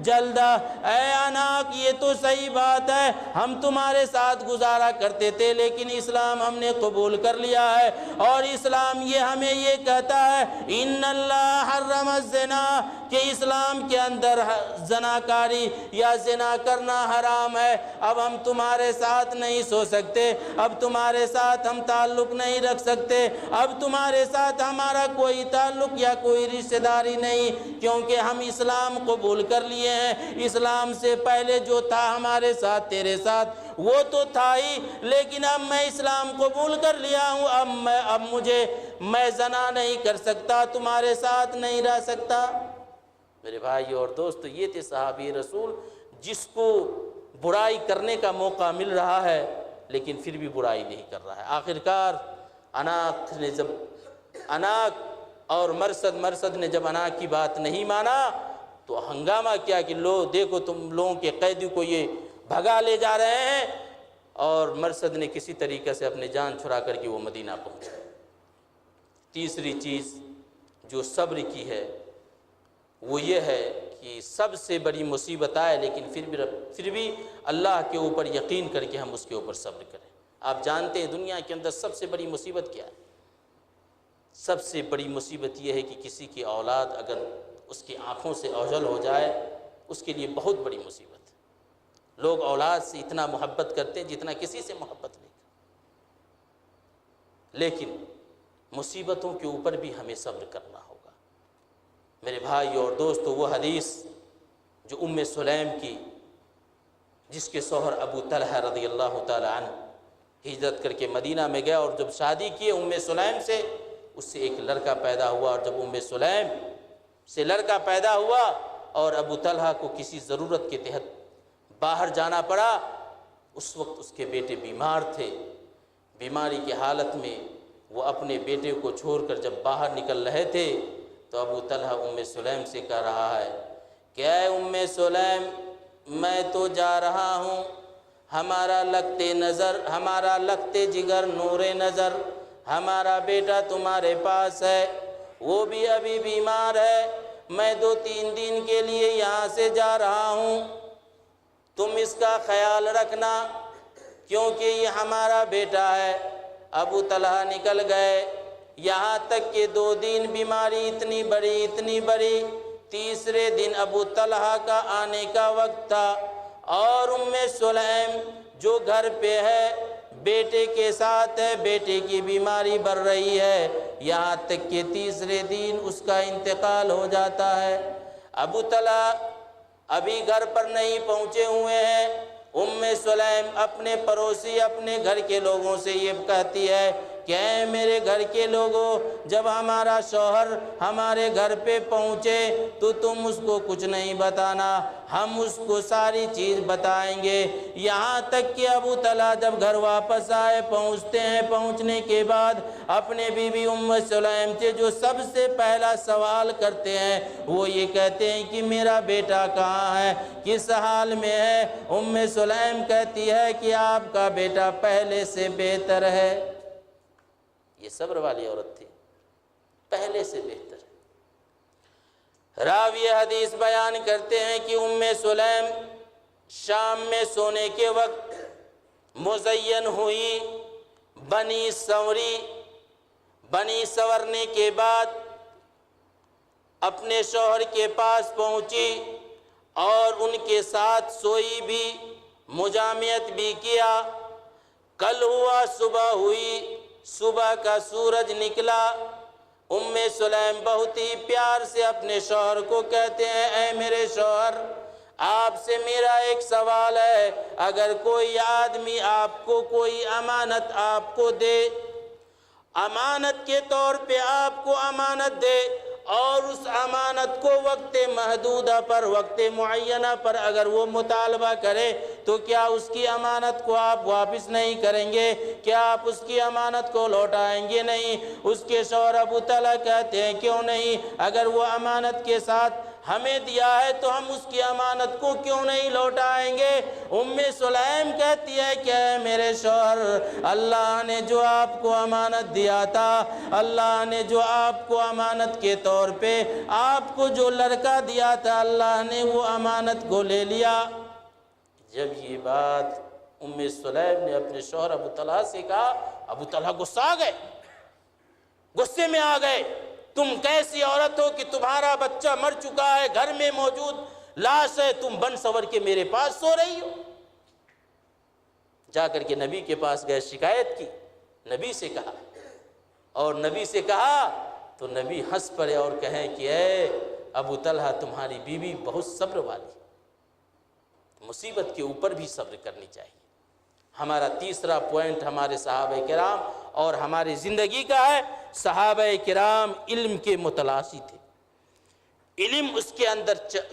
جلدہ۔ اے اناق یہ تو صحیح بات ہے، ہم تمہارے ساتھ گزارا کرتے تھے، لیکن اسلام ہم نے قبول کر لیا ہے، اور اسلام یہ ہمیں یہ کہتا ہے ان اللہ حرم الزنا، کہ اسلام کے اندر زناکاری یا زنا کرنا حرام ہے۔ اب ہم تمہارے ساتھ نہیں سو سکتے، اب تمہارے ساتھ ہم تعلق نہیں رکھ سکتے، اب تمہارے ساتھ ہمارا کوئی تعلق یا کوئی رشتہ داری نہیں، کیونکہ ہم اسلام قبول کر لیے ہیں۔ اسلام سے پہلے جو تھا ہمارے ساتھ، تیرے ساتھ، وہ تو تھا ہی، لیکن اب میں اسلام قبول کر لیا ہوں، اب میں زنا نہیں کر سکتا، تمہارے ساتھ نہیں رہ سکتا۔ میرے بھائی اور دوست، یہ تھے صحابی رسول جس کو برائی کرنے کا موقع مل رہا ہے لیکن پھر بھی برائی نہیں کر رہا ہے۔ آخرکار اناق اور مرثد نے جب اناق کی بات نہیں مانا تو ہنگامہ کیا کہ دیکھو تم لوگوں کے قیدی کو یہ بھگا لے جا رہے ہیں، اور مرثد نے کسی طریقے سے اپنے جان چھڑا کر کے وہ مدینہ پہنچا۔ تیسری چیز جو صبر کی ہے وہ یہ ہے کہ سب سے بڑی مصیبت آئے لیکن پھر بھی اللہ کے اوپر یقین کر کے ہم اس کے اوپر صبر کریں۔ آپ جانتے ہیں دنیا کے اندر سب سے بڑی مصیبت کیا ہے؟ سب سے بڑی مصیبت یہ ہے کہ کسی کی اولاد اگر اس کی آنکھوں سے اوجھل ہو جائے، اس کے لیے بہت بڑی مصیبت ہے۔ لوگ اولاد سے اتنا محبت کرتے ہیں جتنا کسی سے محبت نہیں کرتے، لیکن مصیبتوں کے اوپر بھی ہمیں صبر کرنا ہوگا۔ میرے بھائی اور دوستو، وہ حدیث جو ام سلیم کی جس کے شوہر ابو طلحہ رضی اللہ تعالی عنہ ہجرت کر کے مدینہ میں گیا، اور جب شادی کی ام سلیم سے، اس سے ایک لڑکا پیدا ہوا، اور جب ام سلیم سے لڑکا پیدا ہوا اور ابو طلحہ کو کسی ضرورت کے تحت باہر جانا پڑا، اس وقت اس کے بیٹے بیمار تھے۔ بیماری کی حالت میں وہ اپنے بیٹے کو چھوڑ کر جب باہر نکل رہے تھے تو ابو طلحہ ام سلیم سے کہہ رہا ہے کہ اے ام سلیم، میں تو جا رہا ہوں، ہمارا لگتے جگر نور نظر ہمارا بیٹا تمہارے پاس ہے، وہ بھی ابھی بیمار ہے، میں 2-3 دن کے لیے یہاں سے جا رہا ہوں، تم اس کا خیال رکھنا کیونکہ یہ ہمارا بیٹا ہے۔ ابو طلحہ نکل گئے، یہاں تک کہ 2 دن بیماری اتنی بڑی، تیسرے دن ابو طلحہ کا آنے کا وقت تھا، اور ام سلیم جو گھر پہ ہے بیٹے کے ساتھ ہے، بیٹے کی بیماری بڑھ رہی ہے، یہاں تک کہ تیسرے دن اس کا انتقال ہو جاتا ہے۔ ابو طلحہ ابھی گھر پر نہیں پہنچے ہوئے ہیں، ام سلیم اپنے پڑوسی اپنے گھر کے لوگوں سے یہ کہتی ہے کہ اے میرے گھر کے لوگوں، جب ہمارا شوہر ہمارے گھر پہ پہنچے تو تم اس کو کچھ نہیں بتانا، ہم اس کو ساری چیز بتائیں گے۔ یہاں تک کہ ابو طلحہ جب گھر واپس آئے، پہنچنے کے بعد اپنے بیوی ام سلیم سے جو سب سے پہلا سوال کرتے ہیں وہ یہ کہتے ہیں کہ میرا بیٹا کہاں ہے، کس حال میں ہے؟ ام سلیم کہتی ہے کہ آپ کا بیٹا پہلے سے بہتر ہے۔ یہ صبر والی عورت تھی، پہلے سے بہتر ہے۔ راوی حدیث بیان کرتے ہیں کہ ام سلیم شام میں سونے کے وقت مزین ہوئی، بنی سورنے کے بعد اپنے شوہر کے پاس پہنچی اور ان کے ساتھ سوئی بھی، مجامعت بھی کیا۔ کل ہوا، صبح ہوئی، صبح کا سورج نکلا، ام سلیم بہت ہی پیار سے اپنے شوہر کو کہتے ہیں اے میرے شوہر، آپ سے میرا ایک سوال ہے، اگر کوئی آدمی آپ کو کوئی امانت آپ کو دے، امانت کے طور پہ آپ کو امانت دے، اور اس امانت کو وقت محدودہ پر، وقت معینہ پر اگر وہ مطالبہ کرے تو کیا اس کی امانت کو آپ واپس نہیں کریں گے؟ کیا آپ اس کی امانت کو لوٹائیں گے؟ نہیں۔ اس کے شوہر ابو طلحہ کہتے ہیں کیوں نہیں، اگر وہ امانت کے ساتھ ہمیں دیا ہے تو ہم اس کی امانت کو کیوں نہیں لوٹائیں گے؟ ام سلیم کہتی ہے کہ اے میرے شوہر، اللہ نے جو آپ کو امانت دیا تھا، اللہ نے جو آپ کو امانت کے طور پہ آپ کو جو لڑکا دیا تھا، اللہ نے وہ امانت کو لے لیا۔ جب یہ بات ام سلیم نے اپنے شوہر ابو طلحہ سے کہا، ابو طلحہ غصے میں آ گئے، تم کیسی عورت ہو کہ تمہارا بچہ مر چکا ہے، گھر میں موجود لاش ہے، تم بن سور کے میرے پاس سو رہی ہو؟ جا کر کے نبی کے پاس گئے، شکایت کی، نبی سے کہا، اور نبی سے کہا تو نبی ہنس پڑے اور کہیں کہ اے ابو طلحہ، تمہاری بیوی بہت صبر والی، مصیبت کے اوپر بھی صبر کرنی چاہیے۔ ہمارا تیسرا پوائنٹ ہمارے صحابہ کرام اور ہماری زندگی کا ہے، صحابہ کرام علم کے متلاشی تھے،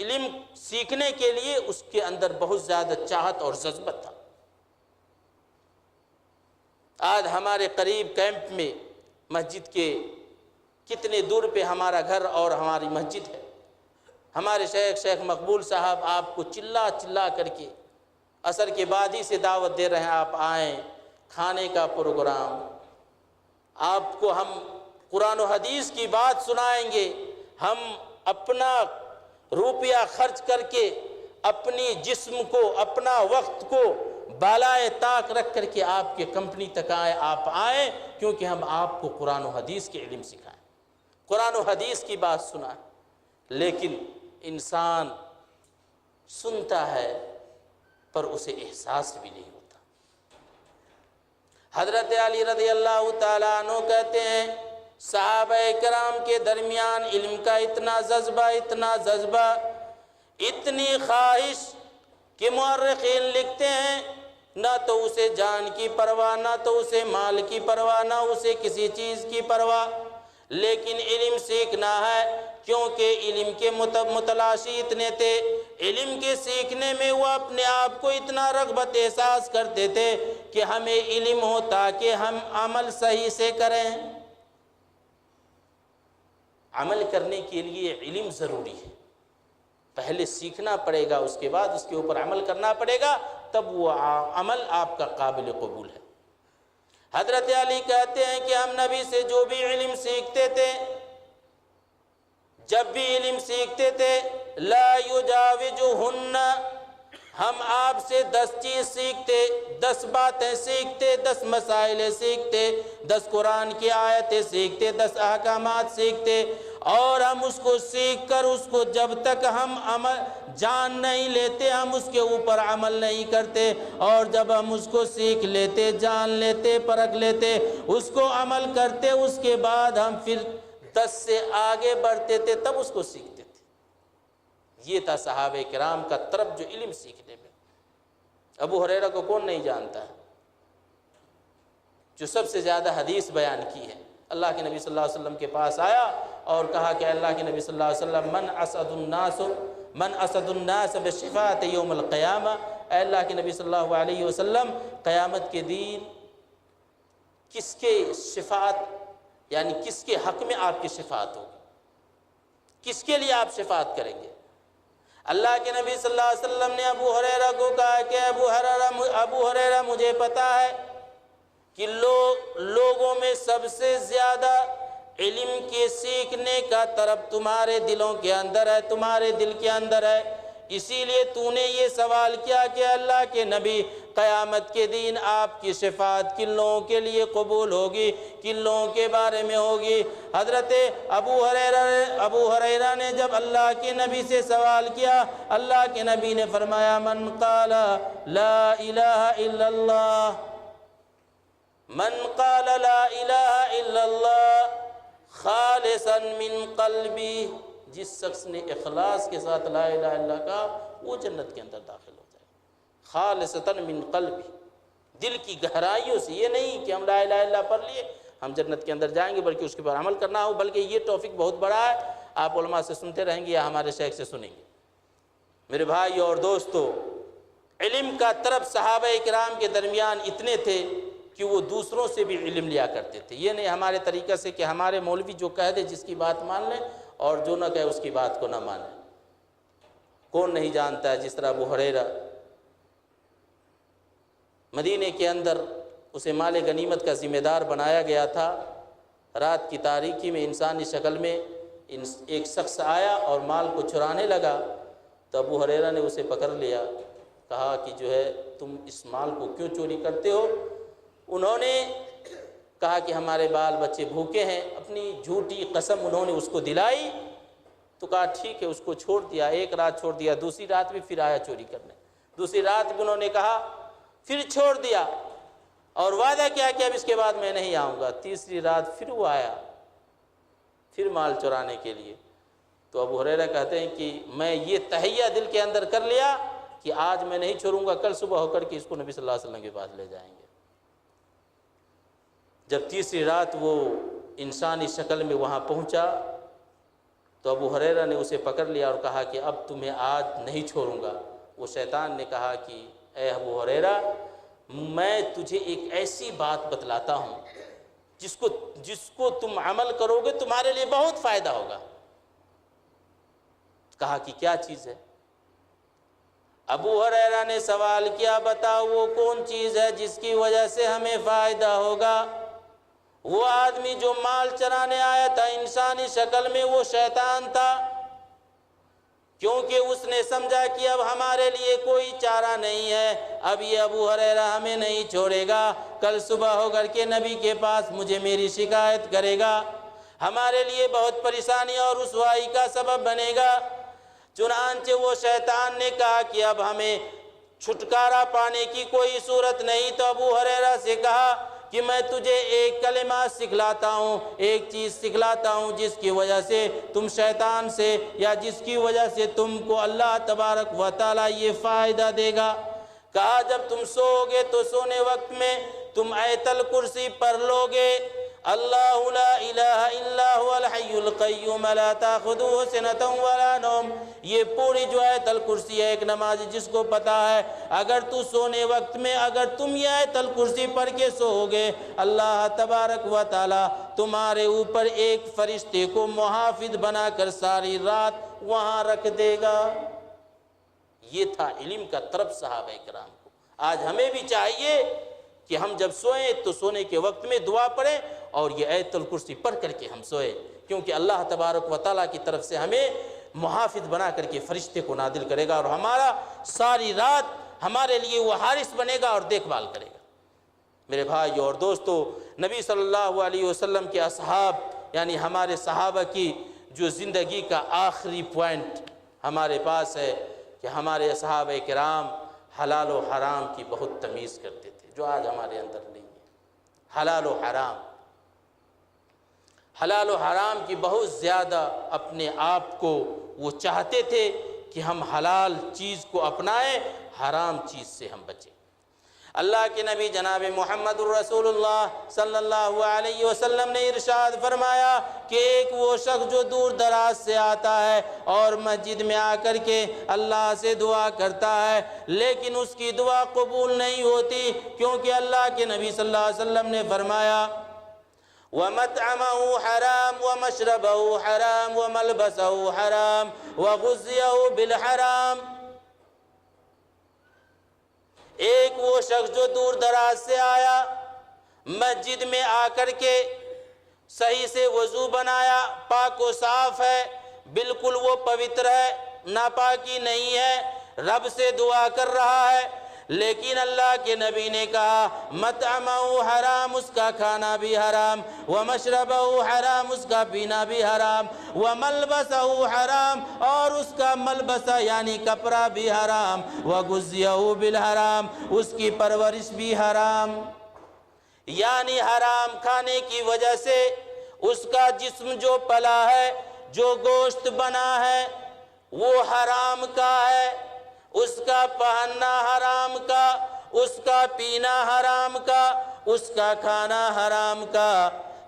علم سیکھنے کے لیے اس کے اندر بہت زیادہ چاہت اور جذبہ تھا۔ آج ہمارے قریب کیمپ میں مسجد کے کتنے دور پہ ہمارا گھر اور ہماری مسجد ہے، ہمارے شیخ مقبول صاحب آپ کو چلا کر کے عصر کے بعد ہی سے دعوت دے رہے ہیں، آپ آئیں، کھانے کا پروگرام، آپ کو ہم قرآن و حدیث کی بات سنائیں گے، ہم اپنا روپیہ خرچ کر کے اپنی جسم کو، اپنا وقت کو بالائے طاق رکھ کر کے آپ کے کمپنی تک آپ آئیں، کیونکہ ہم آپ کو قرآن و حدیث کے علم سکھائیں، قرآن و حدیث کی بات سنائیں۔ لیکن انسان سنتا ہے پر اسے احساس بھی نہیں ہوتا۔ حضرت علی رضی اللہ تعالیٰ عنہ کہتے ہیں صحابہ کرام کے درمیان علم کا اتنا جذبہ، اتنی خواہش کہ مورخین لکھتے ہیں نہ تو اسے جان کی پرواہ، نہ تو اسے مال کی پرواہ، نہ اسے کسی چیز کی پرواہ، لیکن علم سیکھنا ہے، کیونکہ علم کے متلاشی اتنے تھے، علم کے سیکھنے میں وہ اپنے آپ کو اتنا رغبت احساس کرتے تھے کہ ہمیں علم ہو تاکہ ہم عمل صحیح سے کریں۔ عمل کرنے کے لیے علم ضروری ہے، پہلے سیکھنا پڑے گا، اس کے بعد اس کے اوپر عمل کرنا پڑے گا، تب وہ عمل آپ کا قابل قبول ہے۔ حضرت علی کہتے ہیں کہ ہم نبی سے جو بھی علم سیکھتے تھے، جب بھی علم سیکھتے تھے، لا یجاوزہن، ہم آپ سے 10 چیز سیکھتے، 10 باتیں سیکھتے، 10 مسائل سیکھتے، 10 قرآن کی آیتیں سیکھتے، 10 احکامات سیکھتے، اور ہم اس کو سیکھ کر اس کو جب تک ہم جان نہیں لیتے ہم اس کے اوپر عمل نہیں کرتے، اور جب ہم اس کو سیکھ لیتے، جان لیتے، پرکھ لیتے، اس کو عمل کرتے، اس کے بعد ہم پھر 10 سے آگے بڑھتے تھے، تب اس کو سیکھتے تھے۔ یہ تھا صحابہ کرام کا طرف جو علم سیکھنے میں۔ ابو ہریرہ کو کون نہیں جانتا ہے، جو سب سے زیادہ حدیث بیان کی ہے۔ اللہ کے نبی صلی اللہ علیہ وسلم کے پاس آیا اور کہا کہ اللہ کے نبی صلی اللہ علیہ وسلم، من اسد الناس بالشفاعۃ یوم القیامہ، اے اللہ کے نبی صلی اللہ علیہ وسلم، قیامت کے دن کس کے شفاعت، یعنی کس کے حق میں آپ کی شفاعت ہوگی، کس کے لیے آپ شفاعت کریں گے؟ اللہ کے نبی صلی اللہ علیہ وسلم نے ابو ہریرہ کو کہا کہ ابو ہریرہ مجھے پتا ہے کہ لوگوں میں سب سے زیادہ علم کے سیکھنے کا طرف تمہارے دلوں کے اندر ہے، تمہارے دل کے اندر ہے، اسی لیے تو نے یہ سوال کیا کہ اللہ کے نبی، قیامت کے دن آپ کی شفاعت کن لوگوں کے لیے قبول ہوگی، کن لوگوں کے بارے میں ہوگی؟ حضرت ابو ہریرہ نے جب اللہ کے نبی سے سوال کیا، اللہ کے نبی نے فرمایا، من قال لا الہ الا اللہ، من قال لا الہ الا اللہ خالصا من قلبی، جس شخص نے اخلاص کے ساتھ لا الہ الا اللہ کہا، وہ جنت کے اندر داخل ہو جائے، خالصتاً من قلبی، دل کی گہرائیوں سے۔ یہ نہیں کہ ہم لا الہ الا اللہ پڑھ لیے ہم جنت کے اندر جائیں گے، بلکہ اس کے بعد عمل کرنا ہو، بلکہ یہ ٹاپک بہت بڑا ہے، آپ علماء سے سنتے رہیں گے یا ہمارے شیخ سے سنیں گے۔ میرے بھائی اور دوستو، علم کا طرف صحابہ کرام کے درمیان اتنے تھے کہ وہ دوسروں سے بھی علم لیا کرتے تھے۔ یہ نہیں ہمارے طریقہ سے کہ ہمارے مولوی جو کہہ دے جس کی بات مان لیں اور جو نہ کہے اس کی بات کو نہ مانیں۔ کون نہیں جانتا ہے جس طرح ابو ہریرہ مدینے کے اندر اسے مال غنیمت کا ذمہ دار بنایا گیا تھا، رات کی تاریکی میں انسانی شکل میں ایک شخص آیا اور مال کو چرانے لگا، تو ابو ہریرہ نے اسے پکڑ لیا، کہا کہ جو ہے تم اس مال کو کیوں چوری کرتے ہو؟ انہوں نے کہا کہ ہمارے بال بچے بھوکے ہیں، اپنی جھوٹی قسم انہوں نے اس کو دلائی، تو کہا ٹھیک ہے، اس کو چھوڑ دیا، ایک رات چھوڑ دیا، دوسری رات بھی پھر آیا چوری کرنے، دوسری رات بھی انہوں نے کہا، پھر چھوڑ دیا اور وعدہ کیا کہ اب اس کے بعد میں نہیں آؤں گا، تیسری رات پھر وہ آیا، پھر مال چرانے کے لیے۔ تو ابو ہریرہ کہتے ہیں کہ میں یہ تہیہ دل کے اندر کر لیا کہ آج میں نہیں چھوڑوں گا، کل صبح ہو کر کے اس کو نبی صلی اللہ علیہ وسلم کے پاس لے جائیں گے۔ جب تیسری رات وہ انسانی شکل میں وہاں پہنچا تو ابو ہریرہ نے اسے پکڑ لیا اور کہا کہ اب تمہیں آج نہیں چھوڑوں گا۔ وہ شیطان نے کہا کہ اے ابو ہریرہ، میں تجھے ایک ایسی بات بتلاتا ہوں جس کو تم عمل کرو گے تمہارے لیے بہت فائدہ ہوگا۔ کہا کہ کیا چیز ہے؟ ابو ہریرہ نے سوال کیا، بتاؤ وہ کون چیز ہے جس کی وجہ سے ہمیں فائدہ ہوگا؟ وہ آدمی جو مال چرانے آیا تھا انسانی شکل میں، وہ شیطان تھا، کیونکہ اس نے سمجھا کہ اب ہمارے لیے کوئی چارہ نہیں ہے، اب یہ ابو ہریرہ ہمیں نہیں چھوڑے گا، کل صبح ہو کر کے نبی کے پاس مجھے میری شکایت کرے گا، ہمارے لیے بہت پریشانی اور رسوائی کا سبب بنے گا۔ چنانچہ وہ شیطان نے کہا کہ اب ہمیں چھٹکارا پانے کی کوئی صورت نہیں، تو ابو ہریرہ سے کہا کہ میں تجھے ایک کلمہ سکھلاتا ہوں، ایک چیز سکھلاتا ہوں جس کی وجہ سے تم شیطان سے یا جس کی وجہ سے تم کو اللہ تبارک و تعالیٰ یہ فائدہ دے گا۔ کہا جب تم سو گے تو سونے وقت میں تم آیت الکرسی پڑھ لو گے، اللہ لا الہ الا هو الحی القیوم لا تاخذہ سنۃ ولا نوم۔ یہ پوری جو آیت الکرسی ہے ایک نماز جس کو پتا ہے، اگر تو سونے وقت میں اگر تم یہ آیت الکرسی پڑھ کے سو گے، اللہ تبارک و تعالی تمہارے اوپر ایک فرشتے کو محافظ بنا کر ساری رات وہاں رکھ دے گا۔ یہ تھا علم کا طرف صحابہ کرام کو۔ آج ہمیں بھی چاہیے کہ ہم جب سوئیں تو سونے کے وقت میں دعا پڑھیں اور یہ آیت الکرسی پڑھ کر کے ہم سوئیں، کیونکہ اللہ تبارک و تعالیٰ کی طرف سے ہمیں محافظ بنا کر کے فرشتے کو نازل کرے گا اور ہمارا ساری رات ہمارے لیے وہ حارس بنے گا اور دیکھ بھال کرے گا۔ میرے بھائی اور دوستو، نبی صلی اللہ علیہ وسلم کے اصحاب یعنی ہمارے صحابہ کی جو زندگی کا آخری پوائنٹ ہمارے پاس ہے کہ ہمارے صحابہ کرام حلال و حرام کی بہت تمیز کرتے تھے، جو آج ہمارے اندر نہیں ہے۔ حلال و حرام کی بہت زیادہ اپنے آپ کو وہ چاہتے تھے کہ ہم حلال چیز کو اپنائیں، حرام چیز سے ہم بچیں۔ اللہ کے نبی جناب محمد الرسول اللہ صلی اللہ علیہ وسلم نے ارشاد فرمایا کہ ایک وہ شخص جو دور دراز سے آتا ہے اور مسجد میں آ کر کے اللہ سے دعا کرتا ہے، لیکن اس کی دعا قبول نہیں ہوتی، کیونکہ اللہ کے نبی صلی اللہ علیہ وسلم نے فرمایا وَمَطْعَمَهُ حَرَامٌ وَمَشْرَبَهُ حَرَامٌ وَمَلْبَسَهُ حَرَامٌ وَغُذِّيَهُ بِالْحَرَامِ۔ ایک وہ شخص جو دور دراز سے آیا، مسجد میں آ کر کے صحیح سے وضو بنایا، پاک و صاف ہے، بالکل وہ پوتر ہے، ناپاکی نہیں ہے، رب سے دعا کر رہا ہے، لیکن اللہ کے نبی نے کہا مطعمہ حرام، اس کا کھانا بھی حرام، ومشربہ حرام، اس کا پینا بھی حرام، وملبسہ حرام، اور اس کا ملبسہ یعنی کپڑا بھی حرام، وغذیہ بالحرام، اس کی پرورش بھی حرام، یعنی حرام کھانے کی وجہ سے اس کا جسم جو پلا ہے، جو گوشت بنا ہے وہ حرام کا ہے، اس کا پہننا حرام کا، اس کا پینا حرام کا، اس کا کھانا حرام کا۔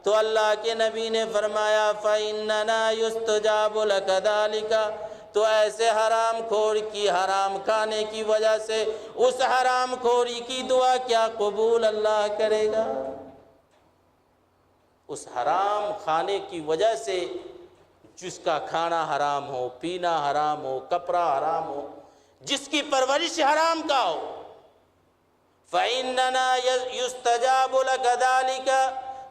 تو اللہ کے نبی نے فرمایا فَإِنَّنَا يُسْتَجَابُ لَكَ ذَلِكَ، تو ایسے حرام خور کی حرام کھانے کی وجہ سے اس حرام خوری کی دعا کیا قبول اللہ کرے گا؟ اس حرام کھانے کی وجہ سے جس کا کھانا حرام ہو، پینا حرام ہو، کپڑا حرام ہو، جس کی پرورش حرام کا ہو، فَإِنَّنَا يُسْتَجَابُ لَكَ ذَلِكَ،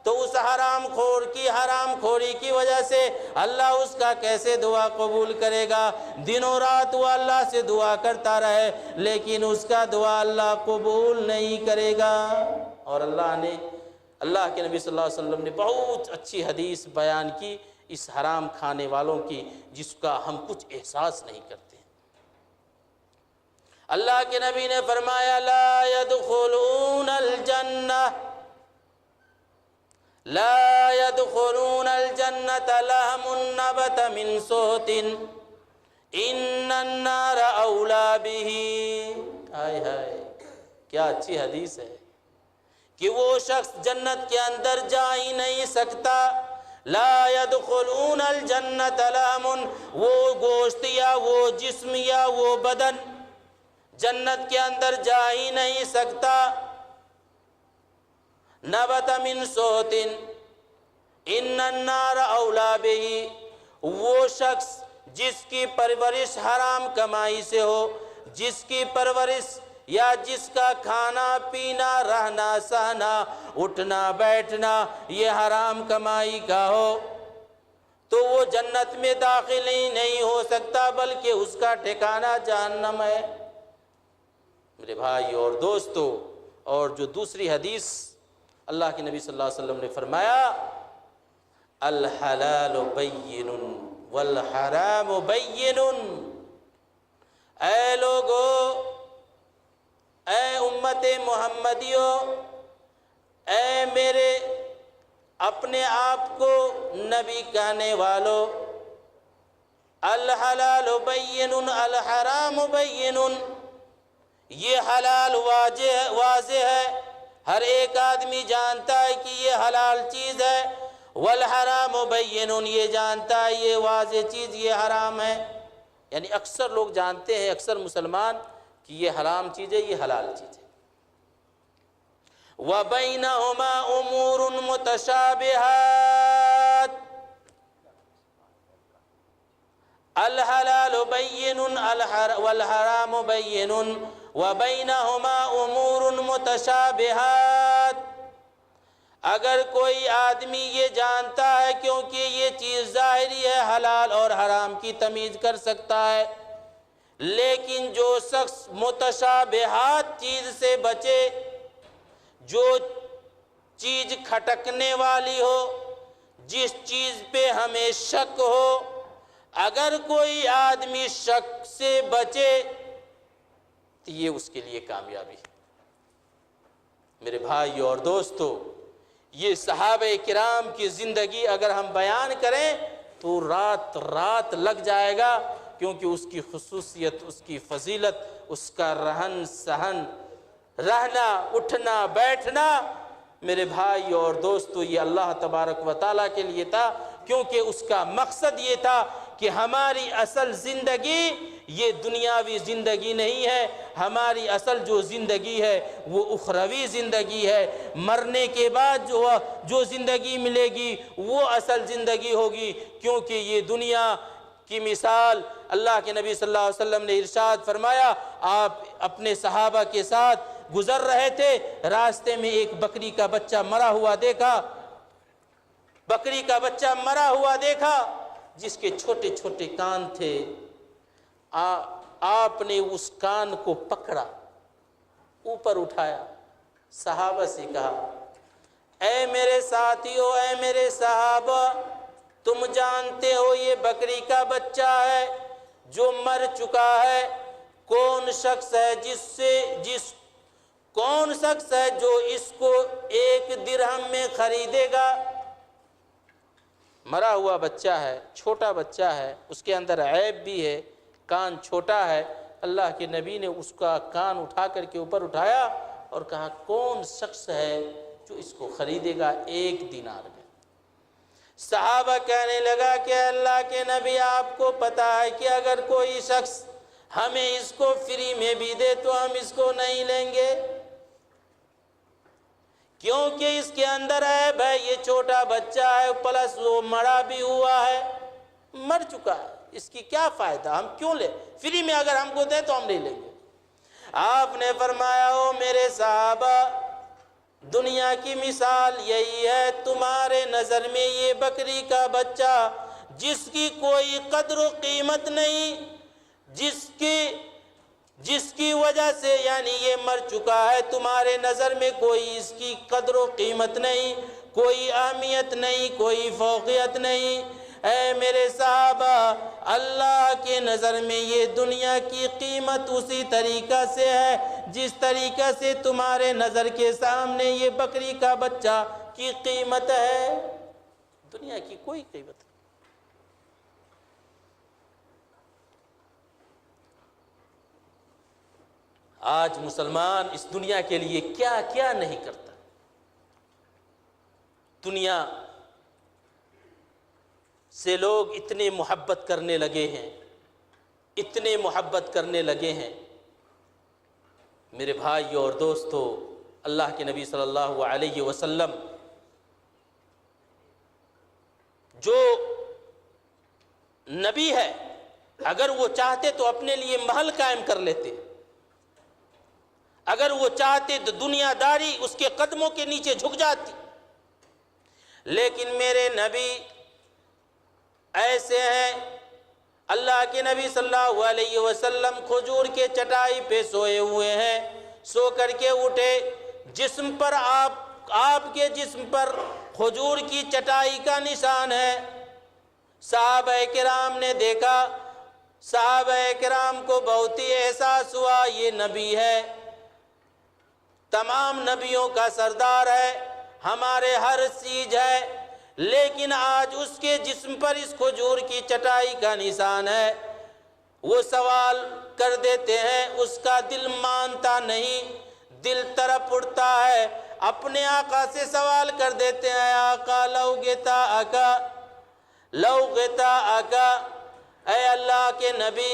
تو اس حرام خور کی حرام خوری کی وجہ سے اللہ اس کا کیسے دعا قبول کرے گا؟ دنوں رات وہ اللہ سے دعا کرتا رہے لیکن اس کا دعا اللہ قبول نہیں کرے گا۔ اور اللہ کے نبی صلی اللہ علیہ وسلم نے بہت اچھی حدیث بیان کی اس حرام کھانے والوں کی، جس کا ہم کچھ احساس نہیں کرتے۔ اللہ کے نبی نے فرمایا لا يدخلون الجنة لحم نبت من صوت ان النار اولا به۔ ہائے ہائے، کیا اچھی حدیث ہے کہ وہ شخص جنت کے اندر جا ہی نہیں سکتا۔ لا يدخلون الجنة لحم، وہ گوشت یا وہ جسم یا وہ بدن جنت کے اندر جا ہی نہیں سکتا۔ نبت من صوت ان النار اولا به، وہ شخص جس کی پرورش حرام کمائی سے ہو، جس کی پرورش یا جس کا کھانا پینا رہنا سہنا اٹھنا بیٹھنا یہ حرام کمائی کا ہو، تو وہ جنت میں داخل ہی نہیں ہو سکتا بلکہ اس کا ٹھکانہ جہنم ہے۔ میرے بھائی اور دوستو، اور جو دوسری حدیث اللہ کے نبی صلی اللہ علیہ وسلم نے فرمایا الحلال بین والحرام بین، اے لوگو، اے امت محمدیو، اے اپنے آپ کو نبی کہنے والوں، الحلال بین الحرام بین، یہ حلال واضح ہے، ہر ایک آدمی جانتا ہے کہ یہ حلال چیز ہے، والحرام بین، یہ جانتا ہے یہ واضح چیز یہ حرام ہے. یعنی اکثر لوگ جانتے ہیں، اکثر مسلمان، کہ یہ حرام چیز ہے، یہ حلال چیز ہے. وَبَيْنَهُمَا أُمُورٌ مُتَشَابِهَاتٌ، الحلال بین والحرام بین وبینہما امور متشابہات. اگر کوئی آدمی یہ جانتا ہے کیونکہ یہ چیز ظاہری ہے، حلال اور حرام کی تمیز کر سکتا ہے، لیکن جو شخص متشابہات چیز سے بچے، جو چیز کھٹکنے والی ہو، جس چیز پہ ہمیں شک ہو، اگر کوئی آدمی شک سے بچے تو یہ اس کے لیے کامیابی ہے. میرے بھائی اور دوستو، یہ صحابہ کرام کی زندگی اگر ہم بیان کریں تو رات لگ جائے گا، کیونکہ اس کی خصوصیت، اس کی فضیلت، اس کا رہن سہن، رہنا اٹھنا بیٹھنا، میرے بھائی اور دوستو، یہ اللہ تبارک و تعالیٰ کے لیے تھا، کیونکہ اس کا مقصد یہ تھا کہ ہماری اصل زندگی یہ دنیاوی زندگی نہیں ہے، ہماری اصل جو زندگی ہے وہ اخروی زندگی ہے. مرنے کے بعد جو زندگی ملے گی وہ اصل زندگی ہوگی، کیونکہ یہ دنیا کی مثال اللہ کے نبی صلی اللہ علیہ وسلم نے ارشاد فرمایا، آپ اپنے صحابہ کے ساتھ گزر رہے تھے، راستے میں ایک بکری کا بچہ مرا ہوا دیکھا، جس کے چھوٹے چھوٹے کان تھے. آپ نے اس کان کو پکڑا، اوپر اٹھایا، صحابہ سے کہا، اے میرے ساتھیو، اے میرے صحابہ، تم جانتے ہو یہ بکری کا بچہ ہے جو مر چکا ہے. کون شخص ہے جو اس کو 1 درہم میں خریدے گا؟ مرا ہوا بچہ ہے، چھوٹا بچہ ہے، اس کے اندر عیب بھی ہے، کان چھوٹا ہے. اللہ کے نبی نے اس کا کان اٹھا کر کے اوپر اٹھایا اور کہا، کون شخص ہے جو اس کو خریدے گا 1 دینار میں؟ صحابہ کہنے لگا کہ اللہ کے نبی، آپ کو پتا ہے کہ اگر کوئی شخص ہمیں اس کو فری میں بھی دے تو ہم اس کو نہیں لیں گے، کیونکہ اس کے اندر عیب ہے، یہ چھوٹا بچہ ہے، پلس وہ مرا بھی ہوا ہے، مر چکا ہے، اس کی کیا فائدہ، ہم کیوں لیں؟ فری میں اگر ہم کو دیں تو ہم نہیں لیں گے. آپ نے فرمایا، او میرے صحابہ، دنیا کی مثال یہی ہے، تمہارے نظر میں یہ بکری کا بچہ جس کی کوئی قدر و قیمت نہیں، جس کی وجہ سے یعنی یہ مر چکا ہے، تمہارے نظر میں کوئی اس کی قدر و قیمت نہیں، کوئی اہمیت نہیں، کوئی فوقیت نہیں. اے میرے صحابہ، اللہ کے نظر میں یہ دنیا کی قیمت اسی طریقہ سے ہے جس طریقہ سے تمہارے نظر کے سامنے یہ بکری کا بچہ کی قیمت ہے. دنیا کی کوئی قیمت نہیں. آج مسلمان اس دنیا کے لیے کیا کیا نہیں کرتا. دنیا سے لوگ اتنے محبت کرنے لگے ہیں، میرے بھائی اور دوستو. اللہ کے نبی صلی اللہ علیہ وسلم جو نبی ہے، اگر وہ چاہتے تو اپنے لیے محل قائم کر لیتے، اگر وہ چاہتے تو دنیا داری اس کے قدموں کے نیچے جھک جاتی، لیکن میرے نبی ایسے ہیں. اللہ کے نبی صلی اللہ علیہ وسلم کھجور کے چٹائی پہ سوئے ہوئے ہیں، سو کر کے اٹھے، جسم پر آپ کے جسم پر کھجور کی چٹائی کا نشان ہے. صحابہ کرام نے دیکھا، صحابہ کرام کو بہت ہی احساس ہوا یہ نبی ہے، تمام نبیوں کا سردار ہے، ہمارے ہر چیز ہے، لیکن آج اس کے جسم پر اس کھجور کی چٹائی کا نشان ہے۔ وہ سوال کر دیتے ہیں، اس کا دل مانتا نہیں، دل تڑپ اٹھتا ہے، اپنے آقا سے سوال کر دیتے ہیں، آقا لو گتا آقا، اے اللہ کے نبی،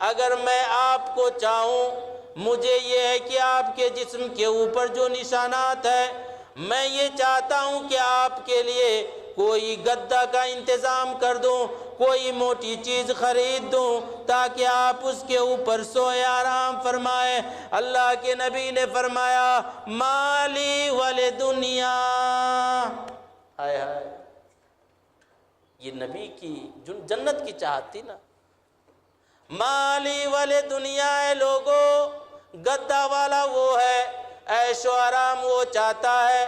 اگر میں آپ کو چاہوں، مجھے یہ ہے کہ آپ کے جسم کے اوپر جو نشانات ہیں، میں یہ چاہتا ہوں کہ آپ کے لیے کوئی گدا کا انتظام کر دوں، کوئی موٹی چیز خرید دوں تاکہ آپ اس کے اوپر سوئے، آرام فرمائے۔ اللہ کے نبی نے فرمایا، مالی ولدنیا۔ ہائے ہائے، یہ نبی کی جنت کی چاہت تھی نا۔ مالی ولدنیا، اے لوگو، گدا والا وہ ہے، عیش و آرام وہ چاہتا ہے،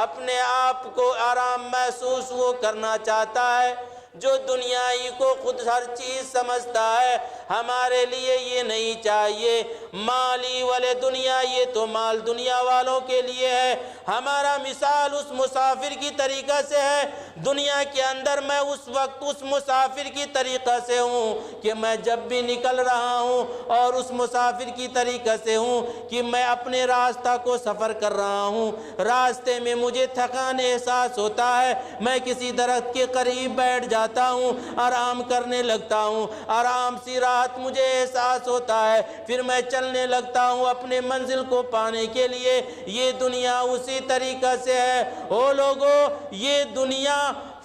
اپنے آپ کو آرام محسوس وہ کرنا چاہتا ہے، جو دنیائی کو خود ہر چیز سمجھتا ہے۔ ہمارے لیے یہ نہیں چاہیے۔ مالی والے دنیا، یہ تو مال دنیا والوں کے لیے ہے۔ ہمارا مثال اس مسافر کی طریقہ سے ہے۔ دنیا کے اندر میں اس وقت اس مسافر کی طریقہ سے ہوں کہ میں جب بھی نکل رہا ہوں، اور اس مسافر کی طریقہ سے ہوں کہ میں اپنے راستہ کو سفر کر رہا ہوں، راستے میں مجھے تھکان احساس ہوتا ہے، میں کسی درخت کے قریب بیٹھ جاتا ہوں، آرام کرنے لگتا ہوں، آرام سی راحت مجھے احساس ہوتا ہے، پھر میں چلنے لگتا ہوں اپنے منزل کو پانے کے لیے۔ یہ دنیا اسی طریقہ سے ہے۔ او لوگو، یہ دنیا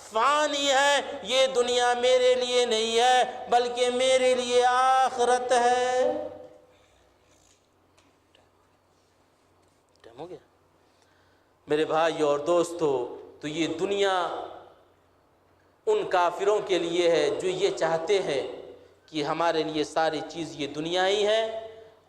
فانی ہے، یہ دنیا میرے لیے نہیں ہے بلکہ میرے لیے آخرت ہے۔ ٹائم ہو گیا میرے بھائی اور دوستو۔ تو یہ دنیا ان کافروں کے لیے ہے جو یہ چاہتے ہیں کہ ہمارے لیے ساری چیز یہ دنیا ہی ہے،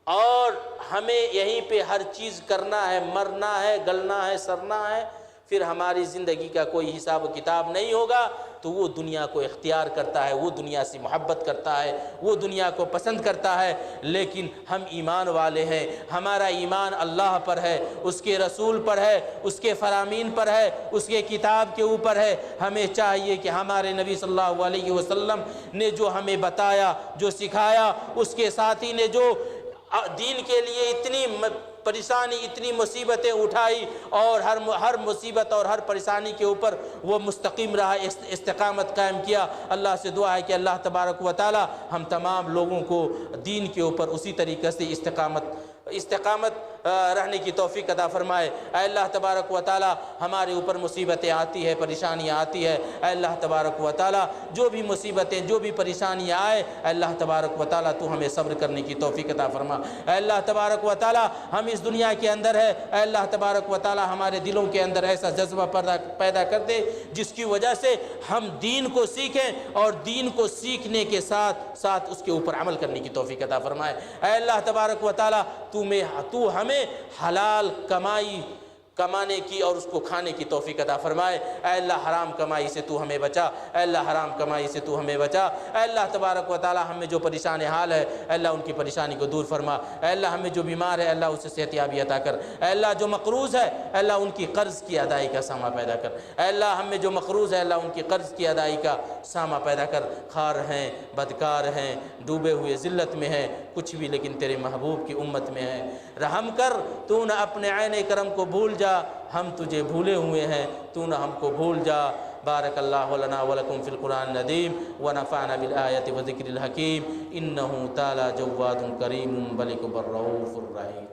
اور ہمیں یہیں پہ ہر چیز کرنا ہے، مرنا ہے، گلنا ہے، سرنا ہے، پھر ہماری زندگی کا کوئی حساب و کتاب نہیں ہوگا۔ تو وہ دنیا کو اختیار کرتا ہے، وہ دنیا سے محبت کرتا ہے، وہ دنیا کو پسند کرتا ہے۔ لیکن ہم ایمان والے ہیں، ہمارا ایمان اللہ پر ہے، اس کے رسول پر ہے، اس کے فرامین پر ہے، اس کے کتاب کے اوپر ہے۔ ہمیں چاہیے کہ ہمارے نبی صلی اللہ علیہ وسلم نے جو ہمیں بتایا، جو سکھایا، اس کے ساتھی نے جو دین کے لیے اتنی پریشانی، اتنی مصیبتیں اٹھائی، اور ہر مصیبت اور ہر پریشانی کے اوپر وہ مستقیم رہا، استقامت قائم کیا۔ اللہ سے دعا ہے کہ اللہ تبارک و تعالی ہم تمام لوگوں کو دین کے اوپر اسی طریقے سے استقامت رہنے کی توفیق عطا فرمائے۔ اے اللہ تبارک و تعالی، ہمارے اوپر مصیبتیں آتی ہے، پریشانیاں آتی ہے، اے اللہ تبارک و تعالی جو بھی مصیبتیں، جو بھی پریشانیاں آئے، اے اللہ تبارک و تعالی تو ہمیں صبر کرنے کی توفیق عطا فرما۔ اے اللہ تبارک و تعالی، ہم اس دنیا کے اندر ہے، اے اللہ تبارک و تعالی ہمارے دلوں کے اندر ایسا جذبہ پیدا کر دے جس کی وجہ سے ہم دین کو سیکھیں، اور دین کو سیکھنے کے ساتھ ساتھ اس کے اوپر عمل کرنے کی توفیق عطا فرمائے۔ اے اللہ تبارک و تعالی تو ہمیں حلال کمانے کی اور اس کو کھانے کی توفیق عطا فرمائے۔ اے اللہ حرام کمائی سے تو ہمیں بچا، اے اللہ حرام کمائی سے تو ہمیں بچا۔ اے اللہ تبارک و تعالی ہمیں جو پریشان حال ہے، اے اللہ ان کی پریشانی کو دور فرما۔ اے اللہ ہمیں جو بیمار ہے، اے اللہ اسے صحت یابی عطا کر۔ اے اللہ جو مقروض ہے، اے اللہ ان کی قرض کی ادائیگی کا ساما پیدا کر۔ اے اللہ ہمیں جو مقروض ہے، اللہ ان کی قرض کی ادائیگی کا ساما پیدا کر۔ خار ہیں، بدکار ہیں، ڈوبے ہوئے ذلت میں ہیں، کچھ بھی لیکن تیرے محبوب کی امت میں ہیں، رحم کر۔ تو نہ اپنے عین کرم کو بھول جا، ہم تجھے بھولے ہوئے ہیں، تو نہ ہم کو بھول جا۔ بارک اللہ لنا ولکم فی القرآن العظیم ونفعنا بالآیات وذکر الحکیم، انہ تعالی جواد کریم ملک الرؤوف الرحیم۔